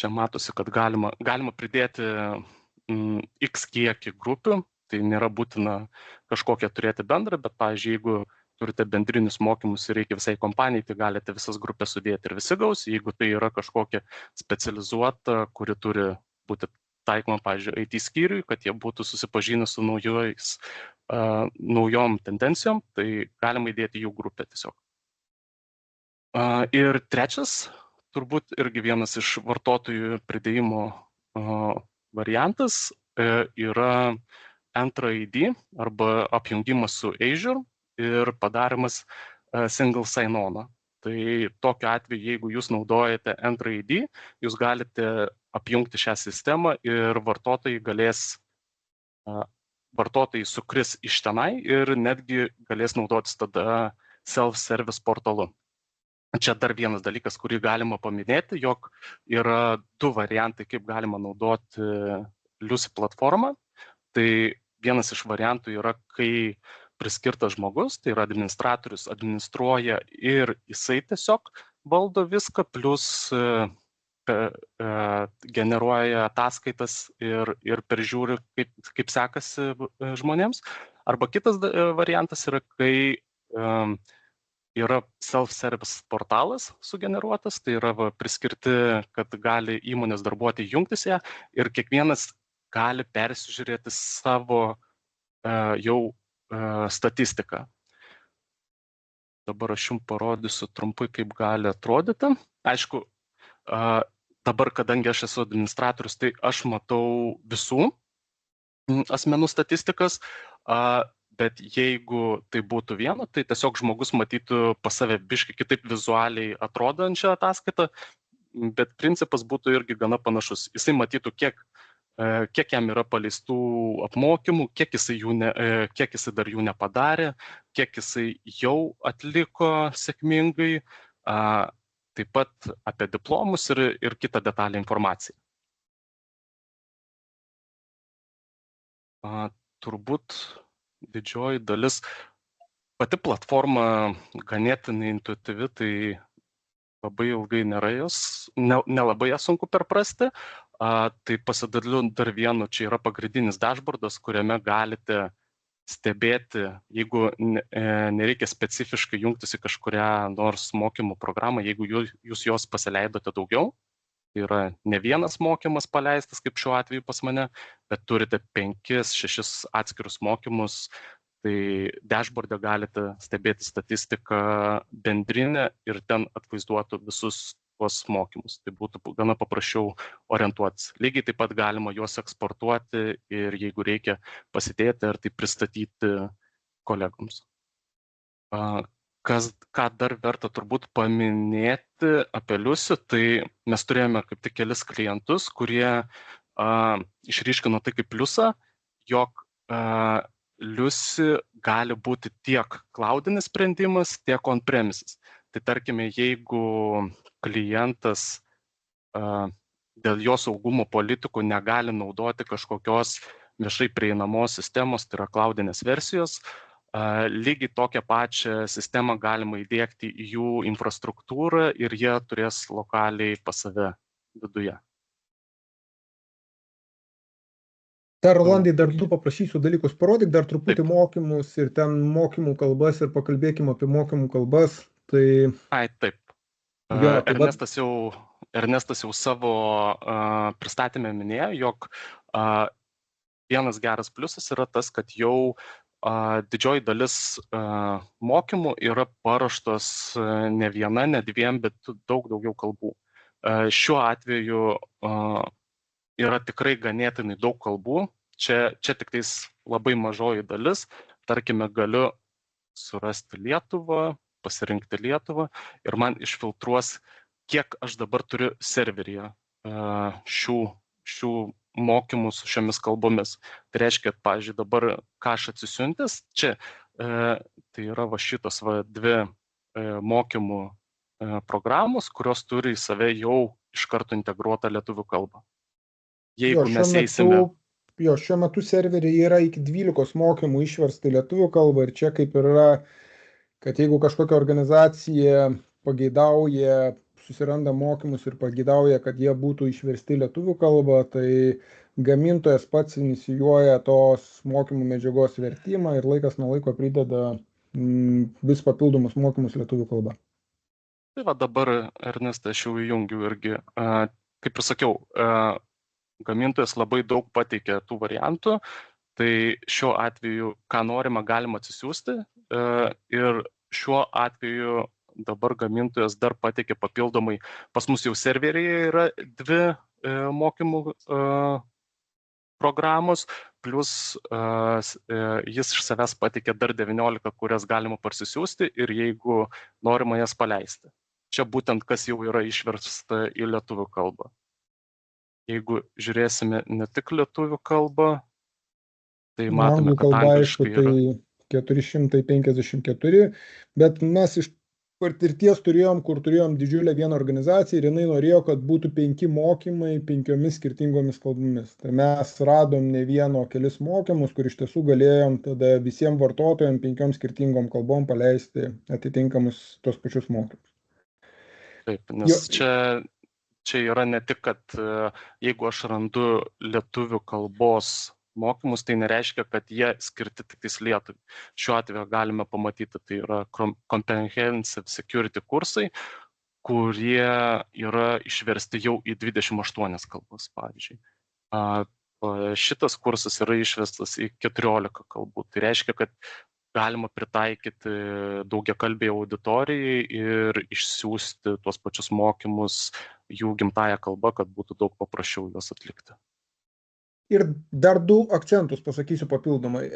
matosi, kad galima pridėti X kiekį grupių, tai nėra būtina kažkokią turėti bendrą, bet, pavyzdžiui, jeigu turite bendrinius mokymus ir reikia visai kompanijai, tai galite visas grupės sudėti ir visi gaus. Jeigu tai yra kažkokia specializuota, kuri turi būti taikoma, pavyzdžiui, IT skyriui, kad jie būtų susipažinę su naujom tendencijom, tai galima įdėti jų grupę tiesiog. Ir trečias, turbūt irgi vienas iš vartotojų pridėjimo variantas yra Entra ID arba apjungimas su Azure ir padarimas single sign-on. Tai tokiu atveju, jeigu jūs naudojate Entra ID, jūs galite apjungti šią sistemą ir vartotojai sukris iš tenai ir netgi galės naudotis tada self-service portalu. Čia dar vienas dalykas, kurį galima paminėti, jog yra 2 variantai, kaip galima naudoti Liusi platformą. Tai vienas iš variantų yra, kai priskirtas žmogus, tai yra administratorius, administruoja ir jisai tiesiog valdo viską, plus generuoja ataskaitas ir peržiūri, kaip sekasi žmonėms. Arba kitas variantas yra, kai yra self-service portalas sugeneruotas, tai yra priskirti, kad gali įmonės darbuotojai jungtis ją ir kiekvienas gali persižiūrėti savo jau statistiką. Dabar aš jums parodysiu trumpai, kaip gali atrodyti. Aišku, dabar, kadangi aš esu administratorius, tai aš matau visų asmenų statistikas, bet jeigu tai būtų viena, tai tiesiog žmogus matytų pas save biškai kitaip vizualiai atrodančią ataskaitą, bet principas būtų irgi gana panašus. Jisai matytų, kiek jam yra paleistų apmokymų, kiek jisai dar jų nepadarė, kiek jisai jau atliko sėkmingai, taip pat apie diplomus ir kitą detalę informaciją. Turbūt didžioji dalis, pati platforma ganėtinai intuityvi, tai labai ilgai nėra jos, nelabai ją sunku perprasti. Tai pasidaliu dar vienu, čia yra pagrindinis dashboardas, kuriame galite stebėti, jeigu nereikia specifiškai jungtis į kažkurią nors mokymų programą, jeigu jūs jos pasileidote daugiau, tai yra ne vienas mokymas paleistas, kaip šiuo atveju pas mane, bet turite 5-6 atskirus mokymus, tai dashboard'e galite stebėti statistiką bendrinę ir ten atvaizduotų visus tuos mokymus. Tai būtų gana paprasčiau orientuotis. Lygiai taip pat galima juos eksportuoti ir jeigu reikia pasidėti ar tai pristatyti kolegoms. Ką dar verta turbūt paminėti apie Liusi, tai mes turėjome kaip tik kelis klientus, kurie išryškino tai kaip pliusą, jog Liusi gali būti tiek cloudinis sprendimas, tiek on-premises. Tai tarkime, jeigu klientas dėl jo saugumo politikų negali naudoti kažkokios viešai prieinamos sistemos, tai yra cloudinės versijos, lygiai tokią pačią sistemą galima įdiegti į jų infrastruktūrą ir jie turės lokaliai pas save viduje.
Dar, Rolandai, dar du paprašysiu dalykus. Parodyk dar truputį mokymus ir ten mokymų kalbas ir pakalbėkime apie mokymų kalbas. Tai...
Taip. Ernestas jau savo pristatymę minėjo, jog vienas geras pliusas yra tas, kad jau didžioji dalis mokymų yra paruoštos ne viena, ne dviem, bet daug daugiau kalbų. Šiuo atveju yra tikrai ganėtinai daug kalbų. Čia tik tais labai mažoji dalis. Tarkime, galiu surasti Lietuvą, pasirinkti Lietuvą ir man išfiltruos, kiek aš dabar turiu serveryje šių mokymų su šiomis kalbomis. Tai reiškia, kad, pavyzdžiui, dabar ką aš atsisiuntęs, čia tai yra va šitos dvi mokymų programos, kurios turi į save jau iš karto integruotą lietuvių kalbą. Jeigu mes eisime...
Šiuo metu serveriai yra iki 12 mokymų išversta į lietuvių kalbą ir čia kaip yra, kad jeigu kažkokia organizacija pageidauja, susiranda mokymus ir pageidauja, kad jie būtų išversti į lietuvių kalbą, tai gamintojas pats inicijuoja tos mokymų medžiagos vertimą ir laikas nuo laiko prideda vis papildomus mokymus lietuvių kalba.
Tai va dabar, Ernestai, aš jau įjungiu irgi. Kaip ir sakiau, gamintojas labai daug pateikia tų variantų, tai šiuo atveju, ką norima, galima atsisiųsti ir šiuo atveju dabar gamintojas dar pateikia papildomai, pas mus jau serveryje yra 2 mokymų programos, plus jis iš savęs pateikia dar 19, kurias galima parsisiųsti ir jeigu norima jas paleisti. Čia būtent kas jau yra išversta į lietuvių kalbą. Jeigu žiūrėsime ne tik lietuvių kalbą, tai matome, kad angliškai yra.
Tai 454, bet mes iš patirties turėjom, kur turėjom didžiulę vieną organizaciją ir jinai norėjo, kad būtų 5 mokymai 5 skirtingomis kalbomis. Tai mes radom ne vieno kelis mokymus, kur iš tiesų galėjom tada visiems vartotojams 5 skirtingom kalbom paleisti atitinkamus tos pačius mokymus.
Taip, nes čia yra ne tik, kad jeigu aš randu lietuvių kalbos mokymus, tai nereiškia, kad jie skirti tik tais Lietuvai. Šiuo atveju galime pamatyti, tai yra Comprehensive Security kursai, kurie yra išversti jau į 28 kalbas, pavyzdžiui. Šitas kursas yra išverstas į 14 kalbų. Tai reiškia, kad galima pritaikyti daugiakalbei auditorijai ir išsiųsti tuos pačius mokymus jų gimtąją kalbą, kad būtų daug paprasčiau juos atlikti.
Ir dar 2 akcentus pasakysiu papildomai.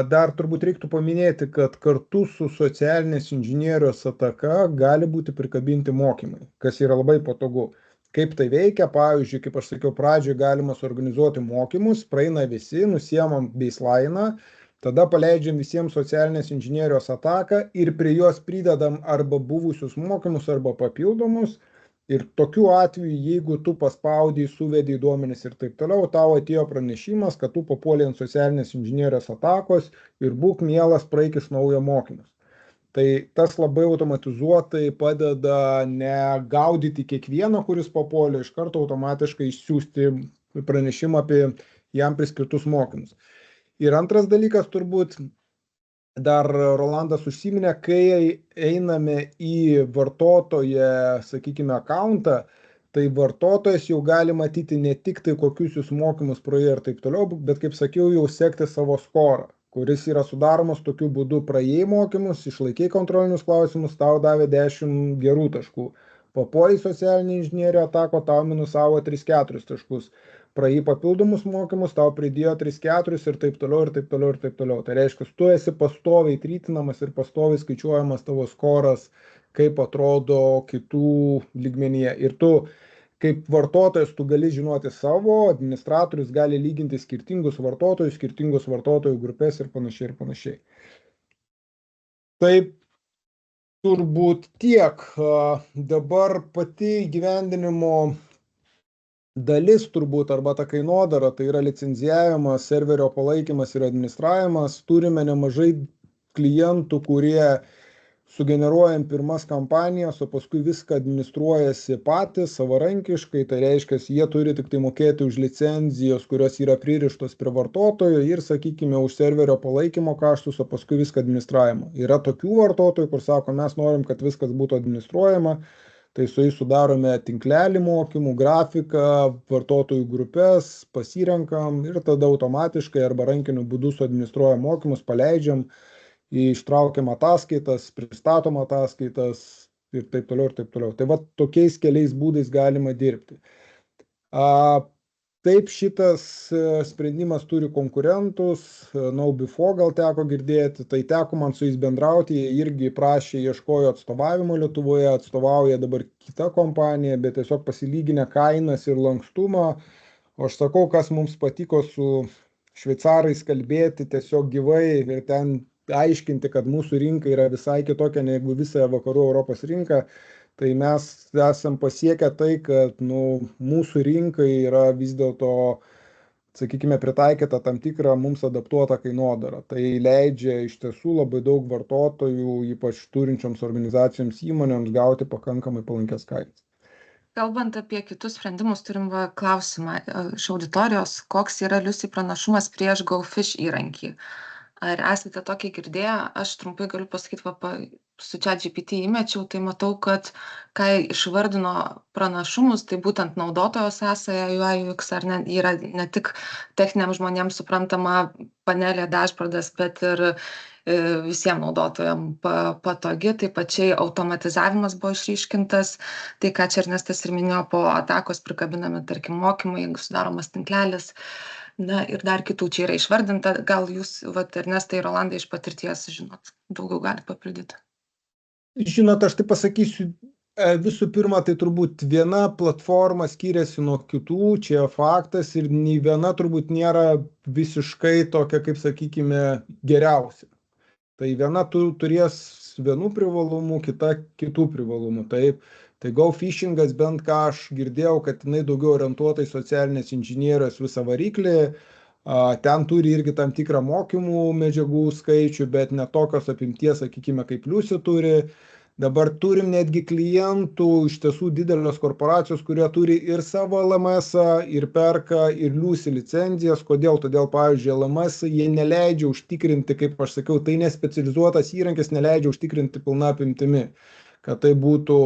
Dar turbūt reiktų paminėti, kad kartu su socialinės inžinierijos ataka gali būti prikabinti mokymai, kas yra labai patogu. Kaip tai veikia, pavyzdžiui, kaip aš sakiau pradžioje, galima suorganizuoti mokymus, praeina visi, nusiemam baseliną, tada paleidžiam visiems socialinės inžinierijos ataką ir prie jos pridedam arba buvusius mokymus, arba papildomus. Ir tokiu atveju, jeigu tu paspaudai, suvedai duomenis ir taip toliau, tau atėjo pranešimas, kad tu papuolei ant socialinės inžinierijos atakos ir būk mielas, praeikis naują mokymus. Tai tas labai automatizuotai padeda negaudyti kiekvieno, kuris papuolė, iš karto automatiškai išsiųsti pranešimą apie jam priskirtus mokymus. Ir antras dalykas turbūt, dar Rolandas užsiminė, kai einame į vartotoją, sakykime, accountą, tai vartotojas jau gali matyti ne tik tai kokius jūs mokymus praėjo ir taip toliau, bet kaip sakiau, jau sekti savo skorą, kuris yra sudaromas tokiu būdu: praėjai mokymus, išlaikai kontrolinius klausimus, tau davė 10 gerų taškų. Papuolei socialinį inžinierių atako, tau minusavo 3-4 taškus. Praėjai papildomus mokymus, tau pridėjo 3-4 ir taip toliau, ir taip toliau, ir taip toliau. Tai reiškia, tu esi pastoviai tritinamas ir pastoviai skaičiuojamas tavo skoras, kaip atrodo kitų lygmenyje. Ir tu, kaip vartotojas, tu gali žinoti savo, administratorius gali lyginti skirtingus vartotojų grupės ir panašiai, ir panašiai. Taip, turbūt tiek. Dabar pati įgyvendinimo dalis turbūt, arba ta kainodara, tai yra licenzijavimas, serverio palaikymas ir administravimas. Turime nemažai klientų, kurie sugeneruojam pirmas kampanijas, o paskui viską administruojasi patys savarankiškai. Tai reiškia, jie turi tik tai mokėti už licenzijos, kurios yra pririštos prie vartotojo, ir, sakykime, už serverio palaikymo kaštus, o paskui viską administravimo. Yra tokių vartotojų, kur sako, mes norim, kad viskas būtų administruojama. Tai su jais sudarome tinklelį mokymų, grafiką, vartotojų grupės, pasirenkam ir tada automatiškai arba rankiniu būdu suadministruojam mokymus, paleidžiam, ištraukiam ataskaitas, pristatom ataskaitas ir taip toliau, ir taip toliau. Tai va, tokiais keliais būdais galima dirbti. Taip, šitas sprendimas turi konkurentus, KnowBe4 gal teko girdėti, tai teko man su jais bendrauti, jie irgi prašė, ieškojo atstovavimo Lietuvoje, atstovauja dabar kita kompanija, bet tiesiog pasilyginę kainas ir lankstumą. O aš sakau, kas mums patiko su šveicarais kalbėti tiesiog gyvai ir ten aiškinti, kad mūsų rinka yra visai kitokia negu visa vakarų Europos rinka. Tai mes esam pasiekę tai, kad mūsų rinkai yra vis dėlto, sakykime, pritaikyta tam tikrą mums adaptuotą kainodarą. Tai leidžia iš tiesų labai daug vartotojų, ypač turinčioms organizacijoms, įmonėms, gauti pakankamai palankės kainas.
Kalbant apie kitus sprendimus, turim klausimą iš auditorijos, koks yra Liusi pranašumas prieš GoFish įrankį. Ar esate tokį girdėję? Aš trumpai galiu pasakyti, su ChatGPT įmečiau, tai matau, kad kai išvardino pranašumus, tai būtent naudotojo sąsaja UI UX, ar ne, yra ne tik techniniams žmonėms suprantama panelė dashboardas, bet ir visiems naudotojams patogi. Taip pačiai automatizavimas buvo išryškintas, tai ką čia Ernestas ir minėjo, po atakos prikabinami, tarkim, mokymai, sudaromas tinklelis. Na ir dar kitų čia yra išvardinta. Gal jūs, Ernestai ir Rolandai, iš patirties žinot, daugiau galite papildyti?
Žinot, aš tai pasakysiu, visų pirma, tai turbūt viena platforma skiriasi nuo kitų, čia faktas, ir nei viena turbūt nėra visiškai tokia, kaip sakykime, geriausia. Tai viena turės vienų privalumų, kita kitų privalumų. Tai GoFishingas, bent ką aš girdėjau, kad jinai daugiau orientuota į socialinės inžinierijos visą variklį, ten turi irgi tam tikrą mokymų medžiagų skaičių, bet ne tokios apimties, sakykime, kaip Liusi turi. Dabar turim netgi klientų, iš tiesų didelės korporacijos, kurie turi ir savo LMS-ą, ir perka, ir Liusi licenzijas. Kodėl? Todėl, pavyzdžiui, LMS jie neleidžia užtikrinti, kaip aš sakiau, tai nespecializuotas įrankis neleidžia užtikrinti pilna apimtimi, kad tai būtų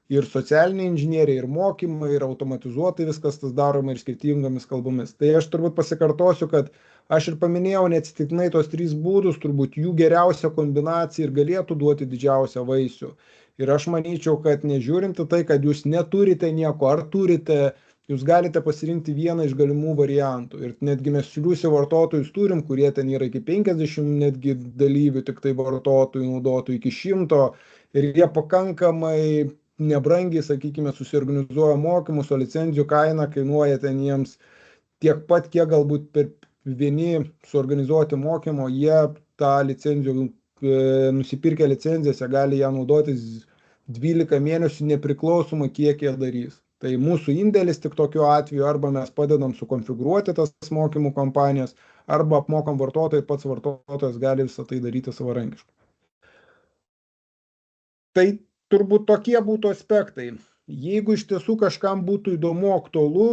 ir socialinė inžinierija, ir mokymai, ir automatizuotai viskas tas daroma ir skirtingomis kalbomis. Tai aš turbūt pasikartosiu, kad aš ir paminėjau neatsitiktinai tos 3 būdus, turbūt jų geriausia kombinacija ir galėtų duoti didžiausią vaisių. Ir aš manyčiau, kad nežiūrinti tai, kad jūs neturite nieko, ar turite jūs galite pasirinkti vieną iš galimų variantų. Ir netgi mes Liusi vartotojus turim, kurie ten yra iki 50 netgi dalyvių, tik tai vartotojų naudotojų iki 100. Ir jie pakankamai nebrangiai, sakykime, susiorganizuoja mokymus, o licenzijų kaina kainuoja ten jiems tiek pat, kiek galbūt per vieni suorganizuoti mokymo, jie tą licenzijų, nusipirkę licencijas, jie gali ją naudotis 12 mėnesių nepriklausomai, kiek jie darys. Tai mūsų indėlis tik tokiu atveju, arba mes padedam sukonfigūruoti tas mokymų kompanijas, arba apmokam vartotojai, pats vartotojas gali visą tai daryti savarankiškai. Tai turbūt tokie būtų aspektai. Jeigu iš tiesų kažkam būtų įdomu, aktualu,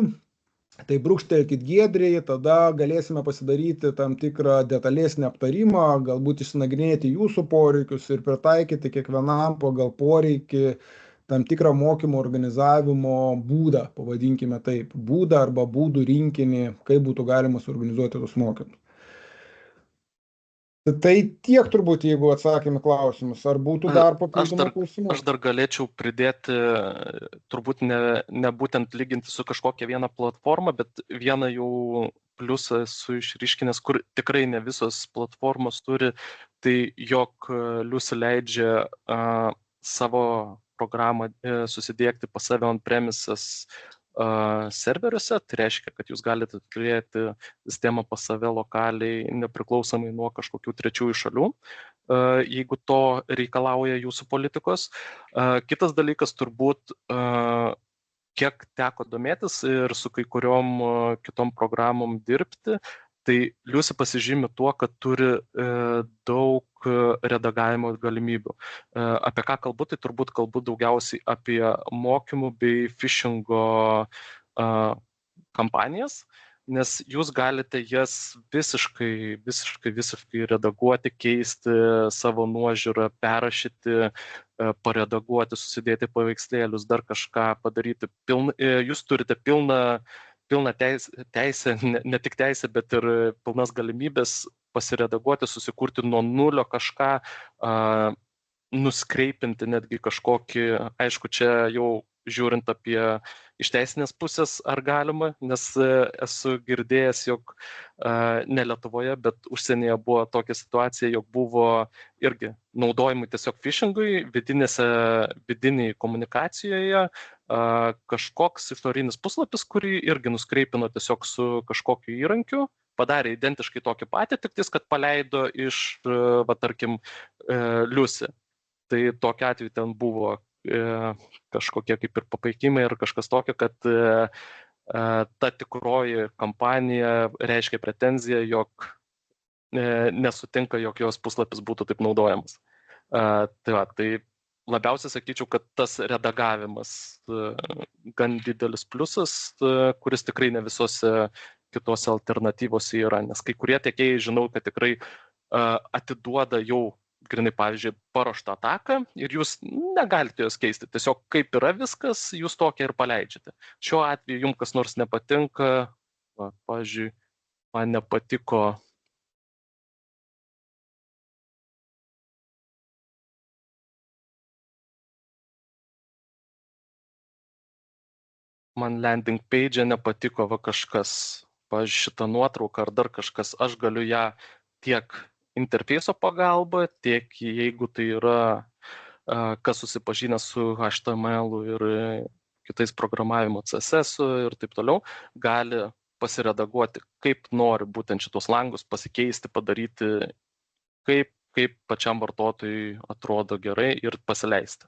tai brūkštelkit Giedriai, tada galėsime pasidaryti tam tikrą detalesnį aptarimą, galbūt išsinagrinėti jūsų poreikius ir pritaikyti kiekvienam pagal poreikį tam tikrą mokymo organizavimo būdą, pavadinkime taip, būdą arba būdų rinkinį, kaip būtų galima suorganizuoti tos mokymus. Tai tiek turbūt, jeigu atsakėme klausimus, ar būtų dar papildomų klausimų?
Aš dar galėčiau pridėti, turbūt ne būtent lyginti su kažkokia viena platforma, bet vieną jau pliusą esu išryškinęs, kur tikrai ne visos platformos turi, tai jog Liusi leidžia savo programą susidiegti pas save on-premises serveriuose, tai reiškia, kad jūs galite turėti sistemą pas save lokaliai, nepriklausomai nuo kažkokių trečiųjų šalių, jeigu to reikalauja jūsų politikos. Kitas dalykas turbūt, kiek teko domėtis ir su kai kuriom kitom programom dirbti, tai Liusi pasižymi tuo, kad turi daug redagavimo galimybių. Apie ką kalbu, tai turbūt kalbu daugiausiai apie mokymų bei phishingo kampanijas, nes jūs galite jas visiškai redaguoti, keisti savo nuožiūrą, perrašyti, paredaguoti, susidėti paveikslėlius, dar kažką padaryti. Jūs turite pilną teisę, ne tik teisę, bet ir pilnas galimybės pasiredaguoti, susikurti nuo nulio kažką, nuskreipinti netgi kažkokį, aišku, čia jau žiūrint apie iš teisinės pusės ar galima, nes esu girdėjęs, jog ne Lietuvoje, bet užsienyje buvo tokia situacija, jog buvo irgi naudojimui tiesiog phishingui, vidiniai komunikacijoje, kažkoks išorinis puslapis, kurį irgi nuskreipino tiesiog su kažkokiu įrankiu, padarė identiškai tokį patį, tik tais, kad paleido iš, tarkim, Liusi. Tai tokia atveju ten buvo kažkokie kaip ir papaikimai ir kažkas tokio, kad ta tikroji kampanija reiškia pretenziją, jog nesutinka, jog jos puslapis būtų taip naudojamas. Tai labiausiai sakyčiau, kad tas redagavimas gan didelis pliusas, kuris tikrai ne visose kitose alternatyvose yra, nes kai kurie tiekėjai žinau, kad tikrai atiduoda jau grinai, pavyzdžiui, paruoštą ataką ir jūs negalite jos keisti. Tiesiog kaip yra viskas, jūs tokia ir paleidžiate. Šiuo atveju jums kas nors nepatinka, pavyzdžiui, man nepatiko landing page nepatiko kažkas, pavyzdžiui, šitą nuotrauką ar dar kažkas, aš galiu ją tiek interfeiso pagalba, tiek jeigu tai yra kas susipažinę su HTML ir kitais programavimo CSS ir taip toliau, gali pasiredaguoti, kaip nori būtent šitos langus pasikeisti, padaryti, kaip pačiam vartotojui atrodo gerai ir pasileisti.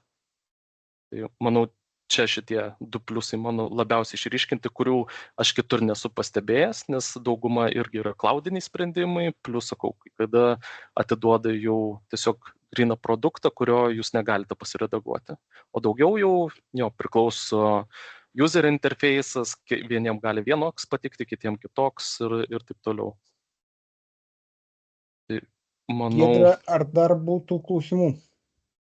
Tai manau, čia šitie du pliusai mano labiausiai išryškinti, kurių aš kitur nesu pastebėjęs, nes dauguma irgi yra cloudiniai sprendimai, plus, sakau, kada atiduoda jau tiesiog gryną produktą, kurio jūs negalite pasiredaguoti. O daugiau jau priklauso user interface'as, vieniem gali vienoks patikti, kitiem kitoks ir taip toliau. Tai manau...
Giedra, ar dar būtų klausimų?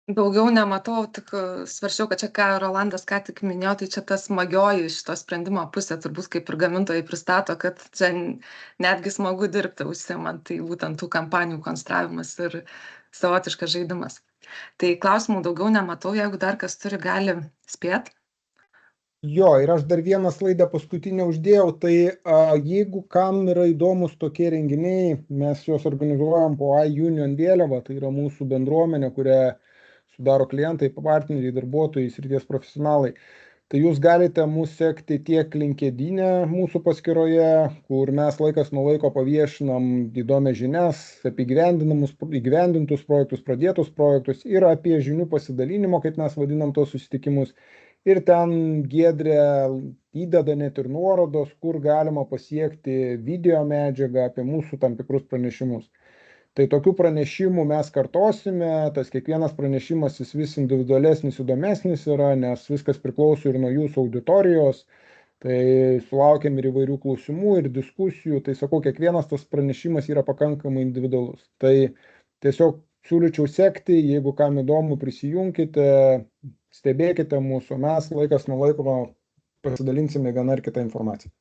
Daugiau nematau, tik svarsčiau, kad čia ką Rolandas ką tik minėjo, tai čia ta smagioji šito sprendimo pusė, turbūt kaip ir gamintojai pristato, kad čia netgi smagu dirbti užsiimant, tai būtent tų kampanijų konstravimas ir savotiškas žaidimas. Tai klausimų daugiau nematau, jeigu dar kas turi, gali spėt.
Jo, ir aš dar vieną slaidą paskutinę uždėjau, tai jeigu kam yra įdomus tokie renginiai, mes juos organizuojam po iUnion vėliava, tai yra mūsų bendruomenė, kurią sudaro klientai, partneriai, darbuotojai, srities profesionalai. Tai jūs galite mūsų sekti tiek LinkedIn'e mūsų paskyroje, kur mes laikas nuo laiko paviešinam įdomias žinias apie įgyvendintus projektus, pradėtus projektus ir apie žinių pasidalinimo, kaip mes vadinam tos susitikimus. Ir ten Giedrė įdeda net ir nuorodos, kur galima pasiekti video medžiagą apie mūsų tam tikrus pranešimus. Tai tokių pranešimų mes kartosime, tas kiekvienas pranešimas jis vis individualesnis, įdomesnis yra, nes viskas priklauso ir nuo jūsų auditorijos, tai sulaukiam ir įvairių klausimų ir diskusijų, tai sakau, kiekvienas tas pranešimas yra pakankamai individualus. Tai tiesiog siūlyčiau sekti, jeigu kam įdomu prisijunkite, stebėkite mūsų, mes laikas nuo laiko pasidalinsime vieną ar kitą informaciją.